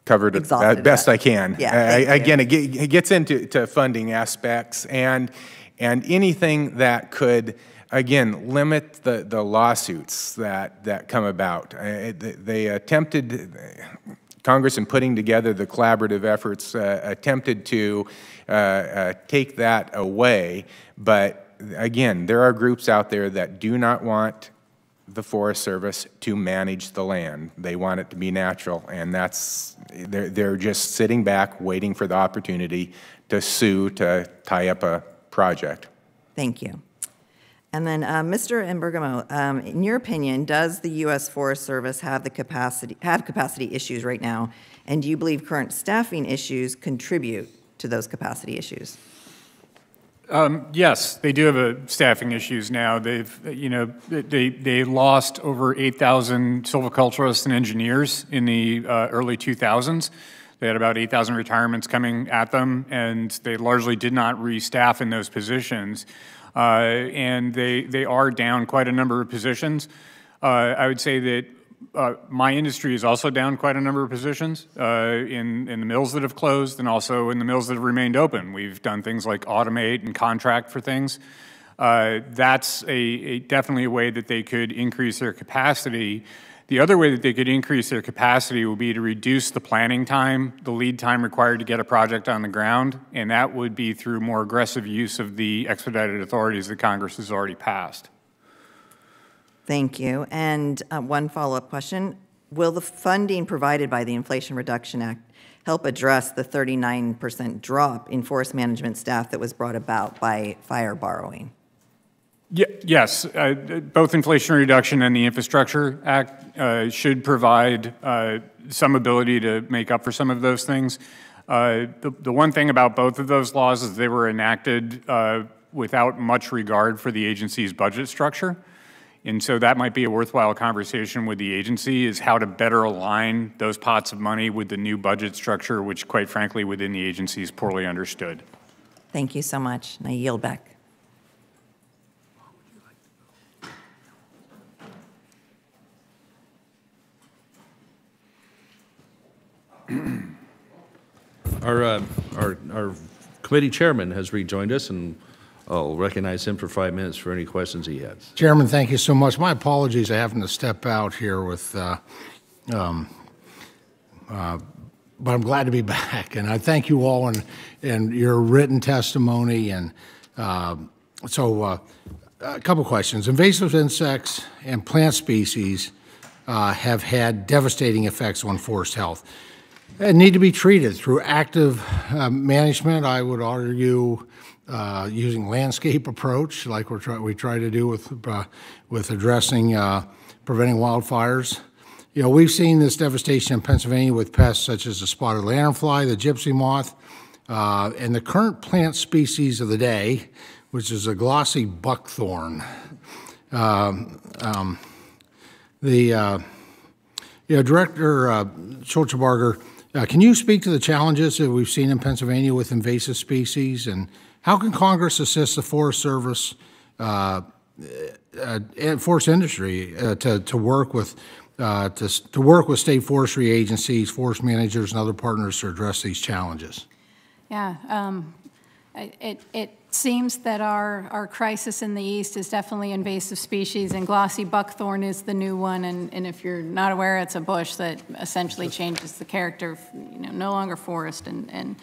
covered it as best I can. Yeah, again, it gets into funding aspects and anything that could, again, limit the lawsuits that come about. They attempted, Congress in putting together the collaborative efforts attempted to take that away, but again, there are groups out there that do not want the Forest Service to manage the land. They want it to be natural, and they're just sitting back waiting for the opportunity to sue to tie up a project. Thank you. And then, Mr. Imbergamo, in your opinion, does the U.S. Forest Service have capacity issues right now, and do you believe current staffing issues contribute to those capacity issues? Yes, they do have staffing issues now. They lost over 8,000 silviculturists and engineers in the early 2000s. They had about 8,000 retirements coming at them, and they largely did not restaff in those positions. And they are down quite a number of positions. I would say that my industry is also down quite a number of positions in the mills that have closed and also in the mills that have remained open. We've done things like automate and contract for things. That's definitely a way that they could increase their capacity. The other way that they could increase their capacity would be to reduce the planning time, the lead time required to get a project on the ground, and that would be through more aggressive use of the expedited authorities that Congress has already passed. Thank you. And one follow-up question. Will the funding provided by the Inflation Reduction Act help address the 39% drop in forest management staff that was brought about by fire borrowing? Yes. Both Inflation Reduction and the Infrastructure Act should provide some ability to make up for some of those things. The one thing about both of those laws is they were enacted without much regard for the agency's budget structure. And so that might be a worthwhile conversation with the agency, is how to better align those pots of money with the new budget structure, which quite frankly within the agency is poorly understood. Thank you so much. And I yield back. Our committee chairman has rejoined us, and I'll recognize him for 5 minutes for any questions he has. Chairman, thank you so much. My apologies, I having to step out here with, but I'm glad to be back. And I thank you all and your written testimony. And a couple questions. Invasive insects and plant species have had devastating effects on forest health and need to be treated through active management. I would argue using landscape approach, like we try to do with addressing preventing wildfires. You know, we've seen this devastation in Pennsylvania with pests such as the spotted lanternfly, the gypsy moth, and the current plant species of the day, which is a glossy buckthorn. Director Schulzebarger, can you speak to the challenges that we've seen in Pennsylvania with invasive species, and how can Congress assist the Forest Service and forest industry to work with to work with state forestry agencies, forest managers, and other partners to address these challenges. Yeah, it seems that our crisis in the east is definitely invasive species, and glossy buckthorn is the new one. And if you're not aware, it's a bush that essentially changes the character of, no longer forest, and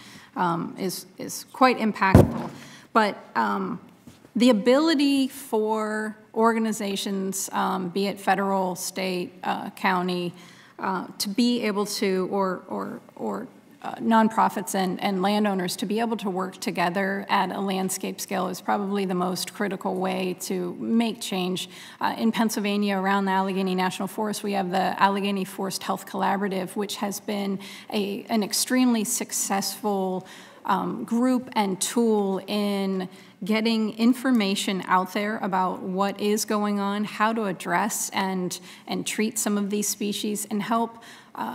is quite impactful. But the ability for organizations, be it federal, state, county, to be able to, or nonprofits and landowners to be able to work together at a landscape scale is probably the most critical way to make change. In Pennsylvania, around the Allegheny National Forest, we have the Allegheny Forest Health Collaborative, which has been an extremely successful group and tool in getting information out there about what is going on, how to address and treat some of these species, and help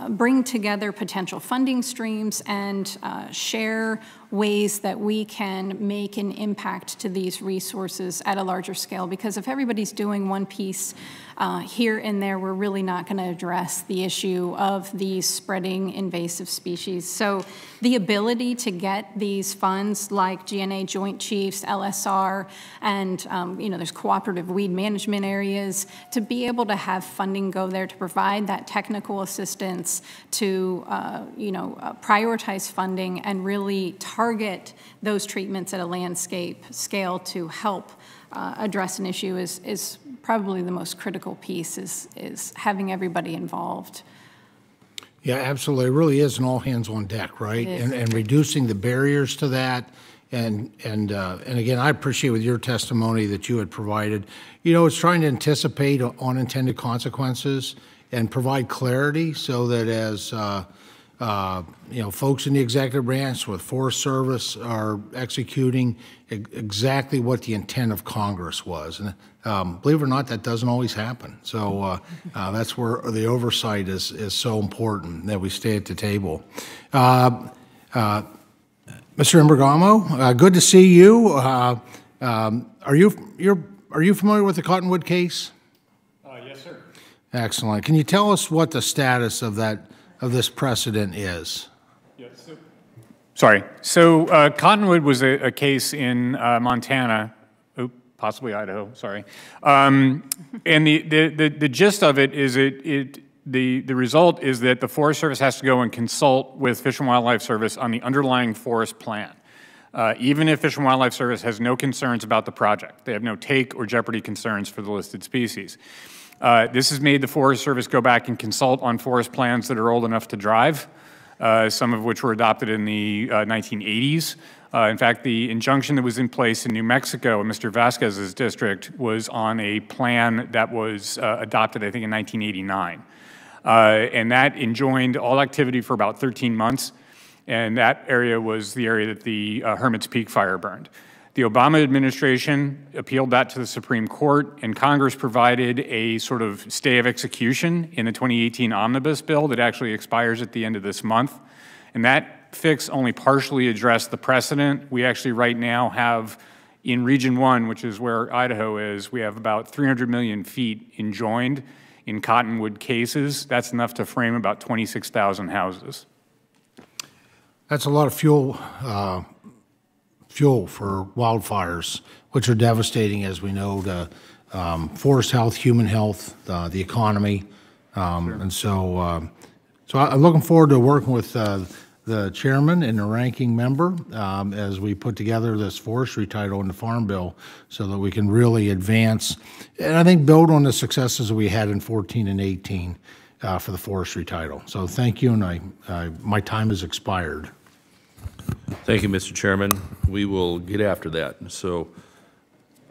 bring together potential funding streams and share ways that we can make an impact to these resources at a larger scale. Because if everybody's doing one piece here and there, we're really not going to address the issue of these spreading invasive species. So the ability to get these funds like GNA Joint Chiefs, LSR, and there's cooperative weed management areas, to be able to have funding go there to provide that technical assistance, to prioritize funding and really target those treatments at a landscape scale to help address an issue is probably the most critical piece, is having everybody involved. Yeah, absolutely. It really is an all hands on deck, right? And reducing the barriers to that. And again, I appreciate with your testimony that you had provided. It's trying to anticipate unintended consequences and provide clarity so that as folks in the executive branch with Forest Service are executing exactly what the intent of Congress was. And believe it or not, that doesn't always happen. So that's where the oversight is so important, that we stay at the table. Mr. Imbergamo, good to see you. Are you familiar with the Cottonwood case? Yes, sir. Excellent. Can you tell us what the status of this precedent is? Yes. So Cottonwood was a case in Montana, possibly Idaho. Sorry, and the gist of it is the result is that the Forest Service has to go and consult with Fish and Wildlife Service on the underlying forest plan. Even if Fish and Wildlife Service has no concerns about the project, they have no take or jeopardy concerns for the listed species. This has made the Forest Service go back and consult on forest plans that are old enough to drive, some of which were adopted in the 1980s. In fact, the injunction that was in place in New Mexico in Mr. Vasquez's district was on a plan that was adopted, I think, in 1989. And that enjoined all activity for about 13 months. And that area was the area that the Hermit's Peak fire burned. The Obama administration appealed that to the Supreme Court, and Congress provided a sort of stay of execution in the 2018 omnibus bill that actually expires at the end of this month. And that fix only partially addressed the precedent. We actually right now have, in Region 1, which is where Idaho is, we have about 300 million feet enjoined in cottonwood cases. That's enough to frame about 26,000 houses. That's a lot of fuel for wildfires, which are devastating, as we know, to forest health, human health, the economy. And so I'm looking forward to working with the chairman and the ranking member as we put together this forestry title in the Farm Bill so that we can really advance and I think build on the successes that we had in 14 and 18 for the forestry title. So thank you, and my time has expired. Thank you, Mr. Chairman. We will get after that. So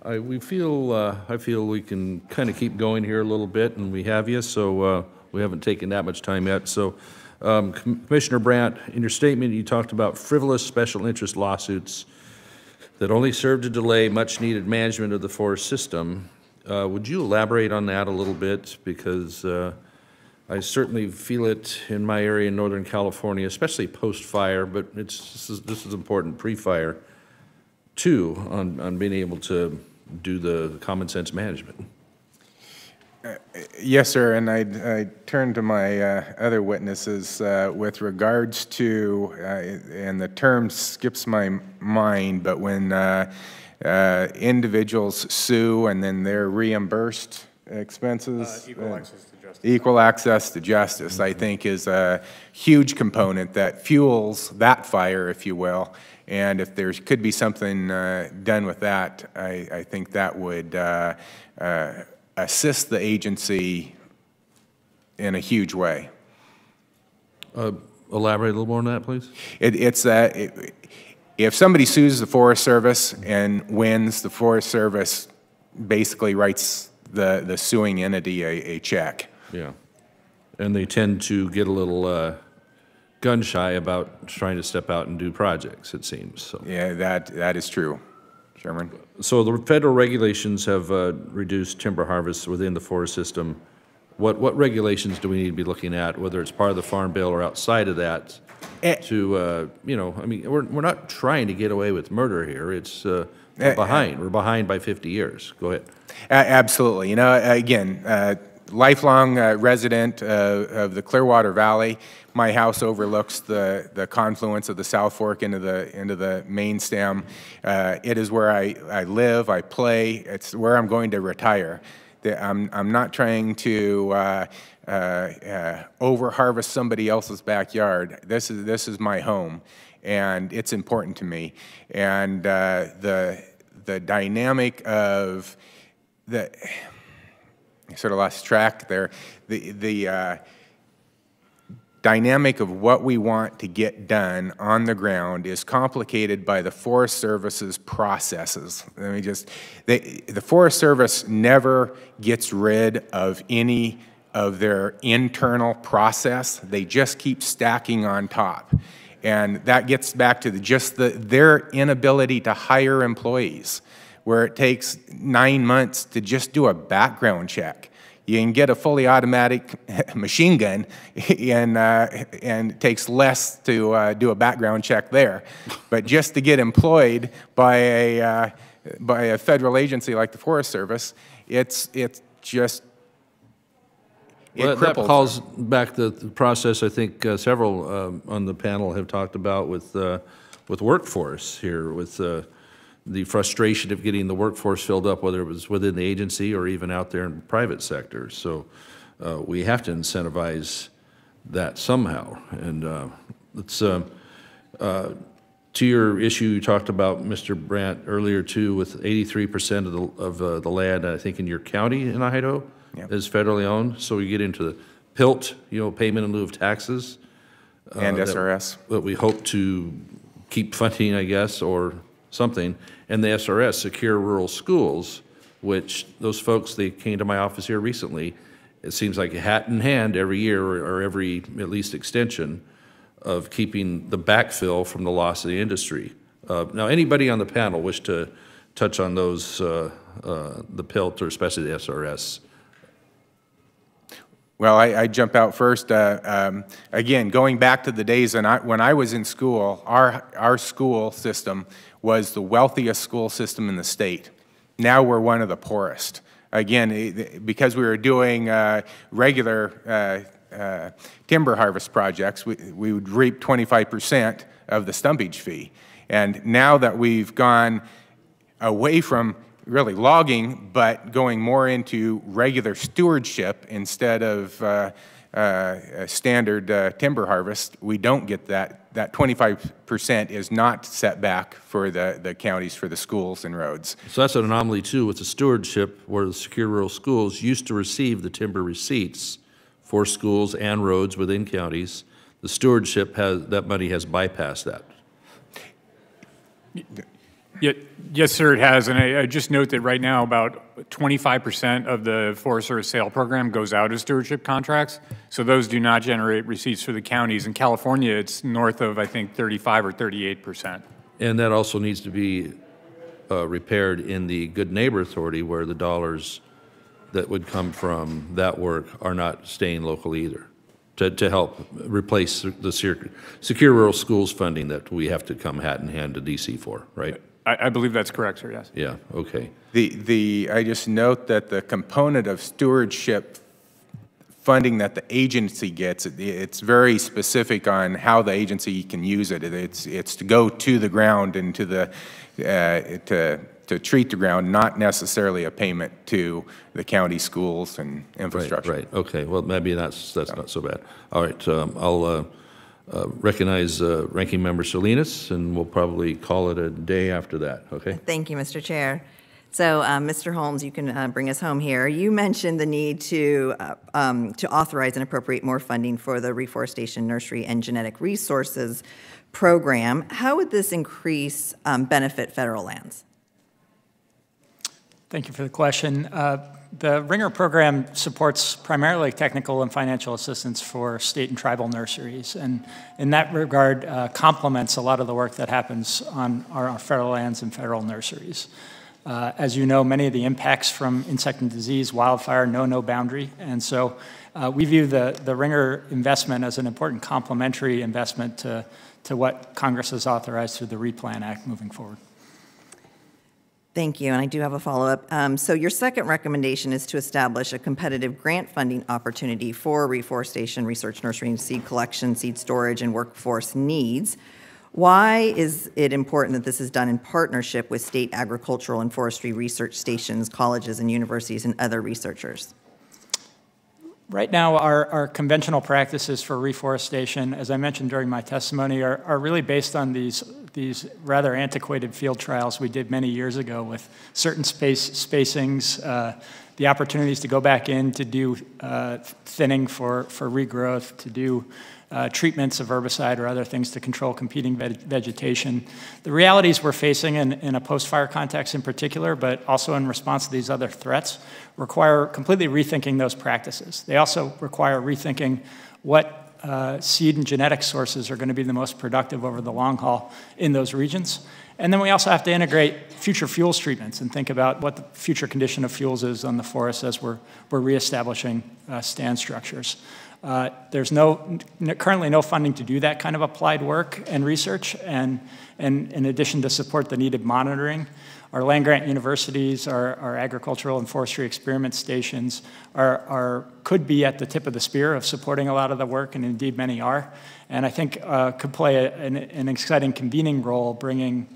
I feel we can kind of keep going here a little bit, and we have you, so we haven't taken that much time yet. So Commissioner Brandt, in your statement, you talked about frivolous special interest lawsuits that only serve to delay much-needed management of the forest system. Would you elaborate on that a little bit? Because I certainly feel it in my area in Northern California, especially post-fire, but this is important pre-fire, too, on being able to do the common sense management. Yes, sir, and I turn to my other witnesses with regards to, and the term skips my mind, but when individuals sue and then they're reimbursed expenses. Equal access to justice. Equal access to justice, I think, is a huge component that fuels that fire, if you will. And if there could be something done with that, I think that would assist the agency in a huge way. Elaborate a little more on that, please. If somebody sues the Forest Service and wins, the Forest Service basically writes the suing entity a check. Yeah. And they tend to get a little gun shy about trying to step out and do projects, it seems. So. Yeah, that is true, Chairman. So the federal regulations have reduced timber harvests within the forest system. What regulations do we need to be looking at, whether it's part of the Farm Bill or outside of that, to, you know, I mean, we're not trying to get away with murder here. It's behind. We're behind by 50 years. Go ahead. Absolutely. You know, again, lifelong resident of the Clearwater Valley. My house overlooks the confluence of the South Fork into the main stem. It is where I live, I play. It's where I'm going to retire. I'm not trying to over-harvest somebody else's backyard. This is my home, and it's important to me. And the dynamic of I sort of lost track there. The dynamic of what we want to get done on the ground is complicated by the Forest Service's processes. Let me just, the Forest Service never gets rid of any of their internal process. They just keep stacking on top. And that gets back to their inability to hire employees, where it takes 9 months to just do a background check. You can get a fully automatic machine gun, and it takes less to do a background check there. But just to get employed by a federal agency like the Forest Service, it's just that calls back the process. I think several on the panel have talked about with workforce here, with the frustration of getting the workforce filled up, whether it was within the agency or even out there in the private sector. So we have to incentivize that somehow. And it's to your issue, you talked about, Mr. Brandt, earlier too, with 83% of the land, I think, in your county in Idaho, yep, is federally owned. So we get into the PILT, you know, payment in lieu of taxes. And SRS. That we hope to keep funding, I guess, or something. And the SRS, Secure Rural Schools, which those folks, they came to my office here recently. It seems like a hat in hand every year or every at least extension of keeping the backfill from the loss of the industry. Now, anybody on the panel wish to touch on those, the PILT or especially the SRS? Well, I jump out first. Again, going back to the days when I was in school, our school system was the wealthiest school system in the state. Now we're one of the poorest. Again, because we were doing regular timber harvest projects, we would reap 25% of the stumpage fee. And now that we've gone away from really logging, but going more into regular stewardship instead of standard timber harvest, we don't get that. That 25% is not set back for the counties, for the schools and roads. So that's an anomaly too with the stewardship, where the Secure Rural Schools used to receive the timber receipts for schools and roads within counties. The stewardship that money has bypassed that. Yes, sir, it has. And I just note that right now about 25% of the Forest Service sale program goes out as stewardship contracts. So those do not generate receipts for the counties. In California, it's north of, I think, 35 or 38%. And that also needs to be repaired in the Good Neighbor Authority, where the dollars that would come from that work are not staying local either, to help replace the Secure Rural Schools funding that we have to come hat in hand to DC for, right? I believe that's correct, sir, yes. Yeah, okay. I just note that the component of stewardship funding that the agency gets, it's very specific on how the agency can use it. It's to go to the ground and to the to treat the ground, not necessarily a payment to the county schools and infrastructure. Right. Okay. Well, maybe that's not so bad. All right. I'll recognize Ranking Member Salinas, and we'll probably call it a day after that. Okay. Thank you, Mr. Chair. So, Mr. Holmes, you can bring us home here. You mentioned the need to authorize and appropriate more funding for the Reforestation Nursery and Genetic Resources Program. How would this increase benefit federal lands? Thank you for the question. The Ringer program supports primarily technical and financial assistance for state and tribal nurseries, and in that regard complements a lot of the work that happens on our federal lands and federal nurseries. As you know, many of the impacts from insect and disease, wildfire, know no boundary, and so we view the Ringer investment as an important complementary investment to what Congress has authorized through the Replan Act moving forward. Thank you, and I do have a follow-up. So your second recommendation is to establish a competitive grant funding opportunity for reforestation, research, nursery, and seed collection, seed storage, and workforce needs. Why is it important that this is done in partnership with state agricultural and forestry research stations, colleges, and universities, and other researchers? Right now, our conventional practices for reforestation, as I mentioned during my testimony, are really based on these rather antiquated field trials we did many years ago with certain spacings, the opportunities to go back in to do thinning for regrowth, to do treatments of herbicide or other things to control competing vegetation. The realities we're facing in a post-fire context in particular, but also in response to these other threats, require completely rethinking those practices. They also require rethinking what seed and genetic sources are going to be the most productive over the long haul in those regions. And then we also have to integrate future fuels treatments and think about what the future condition of fuels is on the forest as we're reestablishing stand structures. There's currently no funding to do that kind of applied work and research, and in addition to support the needed monitoring, our land-grant universities, our agricultural and forestry experiment stations could be at the tip of the spear of supporting a lot of the work, and indeed many are, and I think could play an exciting convening role, bringing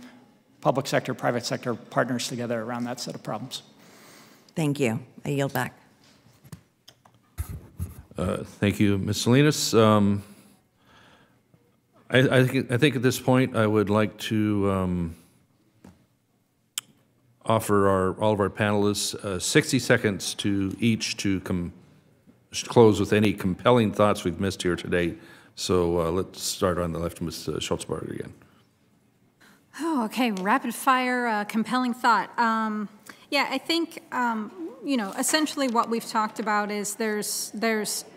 public sector, private sector partners together around that set of problems. Thank you. I yield back. Thank you, Ms. Salinas. I think at this point I would like to offer all of our panelists 60 seconds to each to close with any compelling thoughts we've missed here today. So let's start on the left of Ms. Schultzberger again. Oh, okay, rapid fire, compelling thought. Yeah, I think, you know, essentially what we've talked about is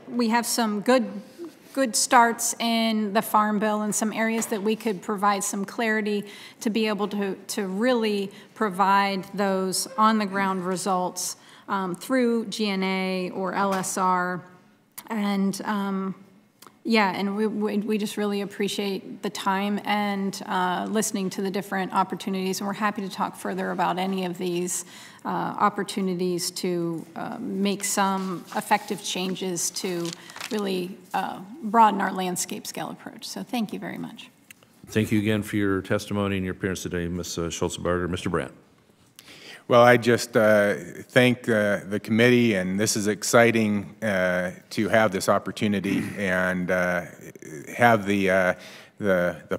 we have some good starts in the Farm Bill and some areas that we could provide some clarity to be able to really provide those on-the-ground results through GNA or LSR. And yeah, and we just really appreciate the time and listening to the different opportunities, and we're happy to talk further about any of these opportunities to make some effective changes to really broaden our landscape scale approach. So thank you very much. Thank you again for your testimony and your appearance today, Ms. Schultzberger. Mr. Brandt. Well, I just thank the committee, and this is exciting to have this opportunity and have the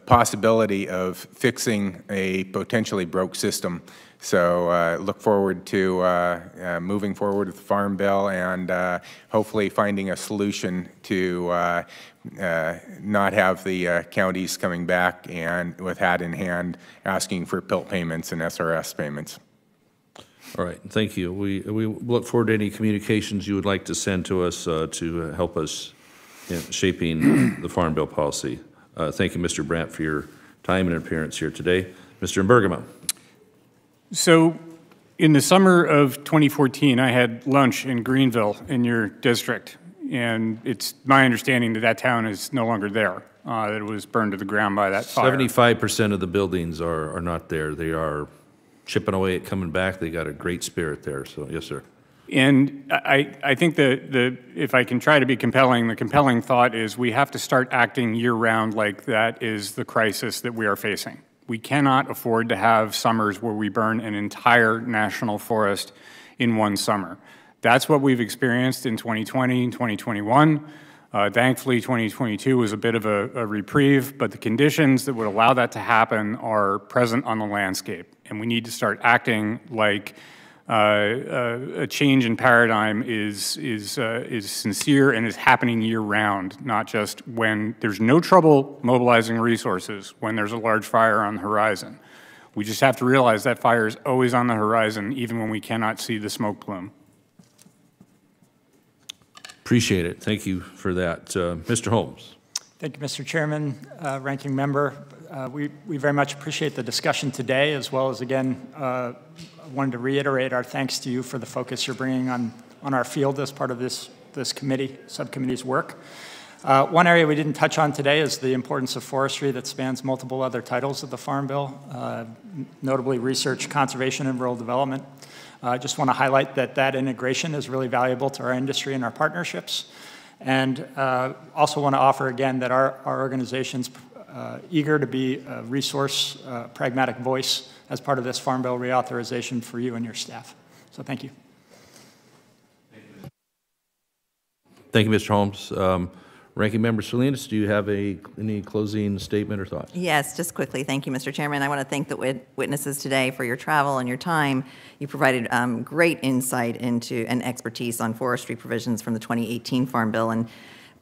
possibility of fixing a potentially broke system. So look forward to moving forward with the Farm Bill and hopefully finding a solution to not have the counties coming back and with hat in hand asking for PILT payments and SRS payments. All right, thank you. We look forward to any communications you would like to send to us to help us in shaping the Farm Bill policy. Thank you, Mr. Brandt, for your time and appearance here today. Mr. Bergamo. So in the summer of 2014, I had lunch in Greenville in your district, and it's my understanding that that town is no longer there. that was burned to the ground by that fire. 75% of the buildings are not there. They are chipping away at coming back. They got a great spirit there, so yes, sir. And I think that if I can try to be compelling, the compelling thought is we have to start acting year-round like that is the crisis that we are facing. We cannot afford to have summers where we burn an entire national forest in one summer. That's what we've experienced in 2020 and 2021. Thankfully, 2022 was a bit of a reprieve, but the conditions that would allow that to happen are present on the landscape. And we need to start acting like a change in paradigm is sincere and is happening year-round, not just when there's no trouble mobilizing resources when there's a large fire on the horizon. We just have to realize that fire is always on the horizon, even when we cannot see the smoke plume. Appreciate it. Thank you for that. Mr. Holmes. Thank you, Mr. Chairman, Ranking Member. We very much appreciate the discussion today, as well as, again, wanted to reiterate our thanks to you for the focus you're bringing on our field as part of this subcommittee's work. One area we didn't touch on today is the importance of forestry that spans multiple other titles of the Farm Bill, notably research, conservation, and rural development. I just want to highlight that integration is really valuable to our industry and our partnerships. And also want to offer again that our organization's eager to be a resource, pragmatic voice as part of this Farm Bill reauthorization for you and your staff. So thank you. Thank you, Mr. Holmes. Ranking Member Salinas, do you have any closing statement or thoughts? Yes, just quickly. Thank you, Mr. Chairman. I want to thank the witnesses today for your travel and your time. You provided great insight into and expertise on forestry provisions from the 2018 Farm Bill and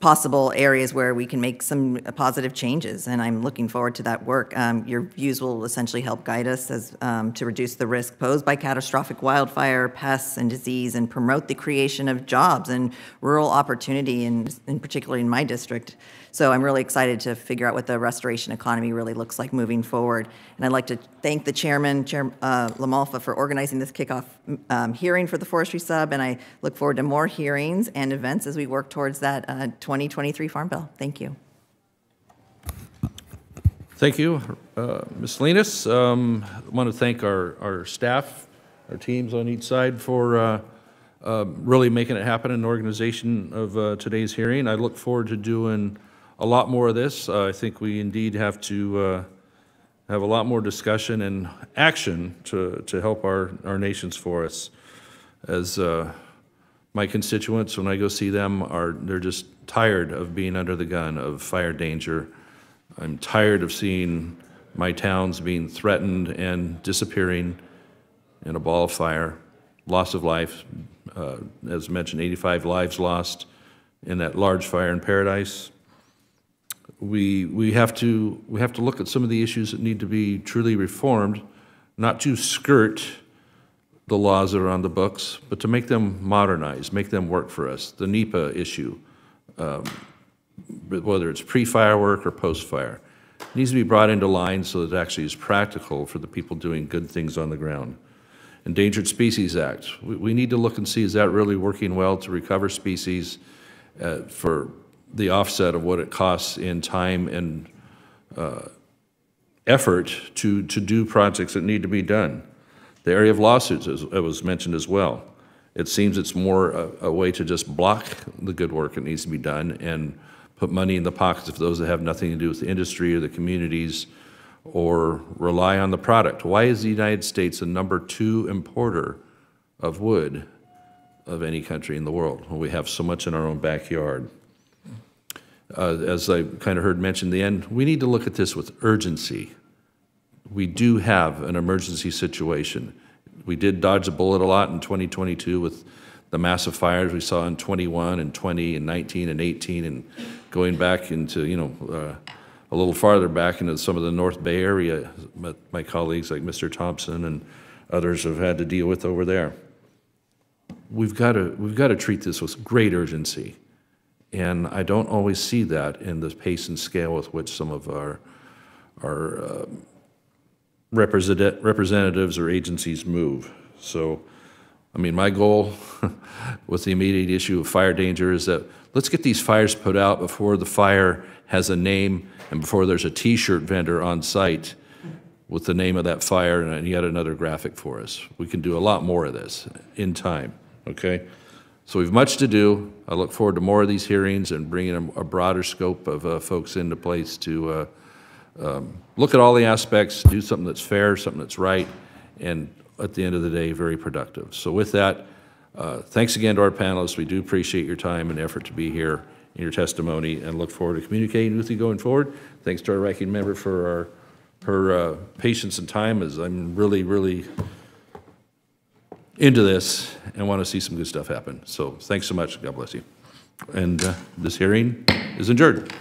possible areas where we can make some positive changes, and I'm looking forward to that work. Your views will essentially help guide us to reduce the risk posed by catastrophic wildfire, pests, and disease, and promote the creation of jobs and rural opportunity, in particularly in my district. So I'm really excited to figure out what the restoration economy really looks like moving forward. And I'd like to thank the chairman, Chair LaMalfa, for organizing this kickoff hearing for the Forestry Sub, and I look forward to more hearings and events as we work towards that 2023 Farm Bill. Thank you. Thank you, Ms. Salinas. I want to thank our staff, our teams on each side for really making it happen in the organization of today's hearing. I look forward to doing a lot more of this. I think we indeed have to have a lot more discussion and action to help our nation's forests. As my constituents, when I go see them, they're just tired of being under the gun of fire danger. I'm tired of seeing my towns being threatened and disappearing in a ball of fire, loss of life. As mentioned, 85 lives lost in that large fire in Paradise. We have to look at some of the issues that need to be truly reformed, not to skirt the laws that are on the books, but to make them modernized, make them work for us. The NEPA issue, whether it's pre-fire work or post-fire, needs to be brought into line so that it actually is practical for the people doing good things on the ground. Endangered Species Act, we need to look and see, is that really working well to recover species for the offset of what it costs in time and effort to do projects that need to be done. The area of lawsuits, as it was mentioned as well. It seems it's more a way to just block the good work that needs to be done and put money in the pockets of those that have nothing to do with the industry or the communities or rely on the product. Why is the United States the #2 importer of wood of any country in the world when we have so much in our own backyard? As I kind of heard mentioned at the end, we need to look at this with urgency. We do have an emergency situation. We did dodge a bullet a lot in 2022 with the massive fires we saw in 21 and 20 and 19 and 18, and going back into, a little farther back into some of the North Bay area, my colleagues like Mr. Thompson and others have had to deal with over there. We've got to treat this with great urgency. And I don't always see that in the pace and scale with which some of our representatives or agencies move. So, I mean, my goal with the immediate issue of fire danger is that let's get these fires put out before the fire has a name and before there's a T-shirt vendor on site with the name of that fire and yet another graphic for us. We can do a lot more of this in time, okay? So we've much to do. I look forward to more of these hearings and bringing a broader scope of folks into place to look at all the aspects, do something that's fair, something that's right, and at the end of the day, very productive. So with that, thanks again to our panelists. We do appreciate your time and effort to be here in your testimony and look forward to communicating with you going forward. Thanks to our ranking member for her patience and time, as I'm really, really into this and want to see some good stuff happen. So thanks so much. God bless you. And this hearing is adjourned.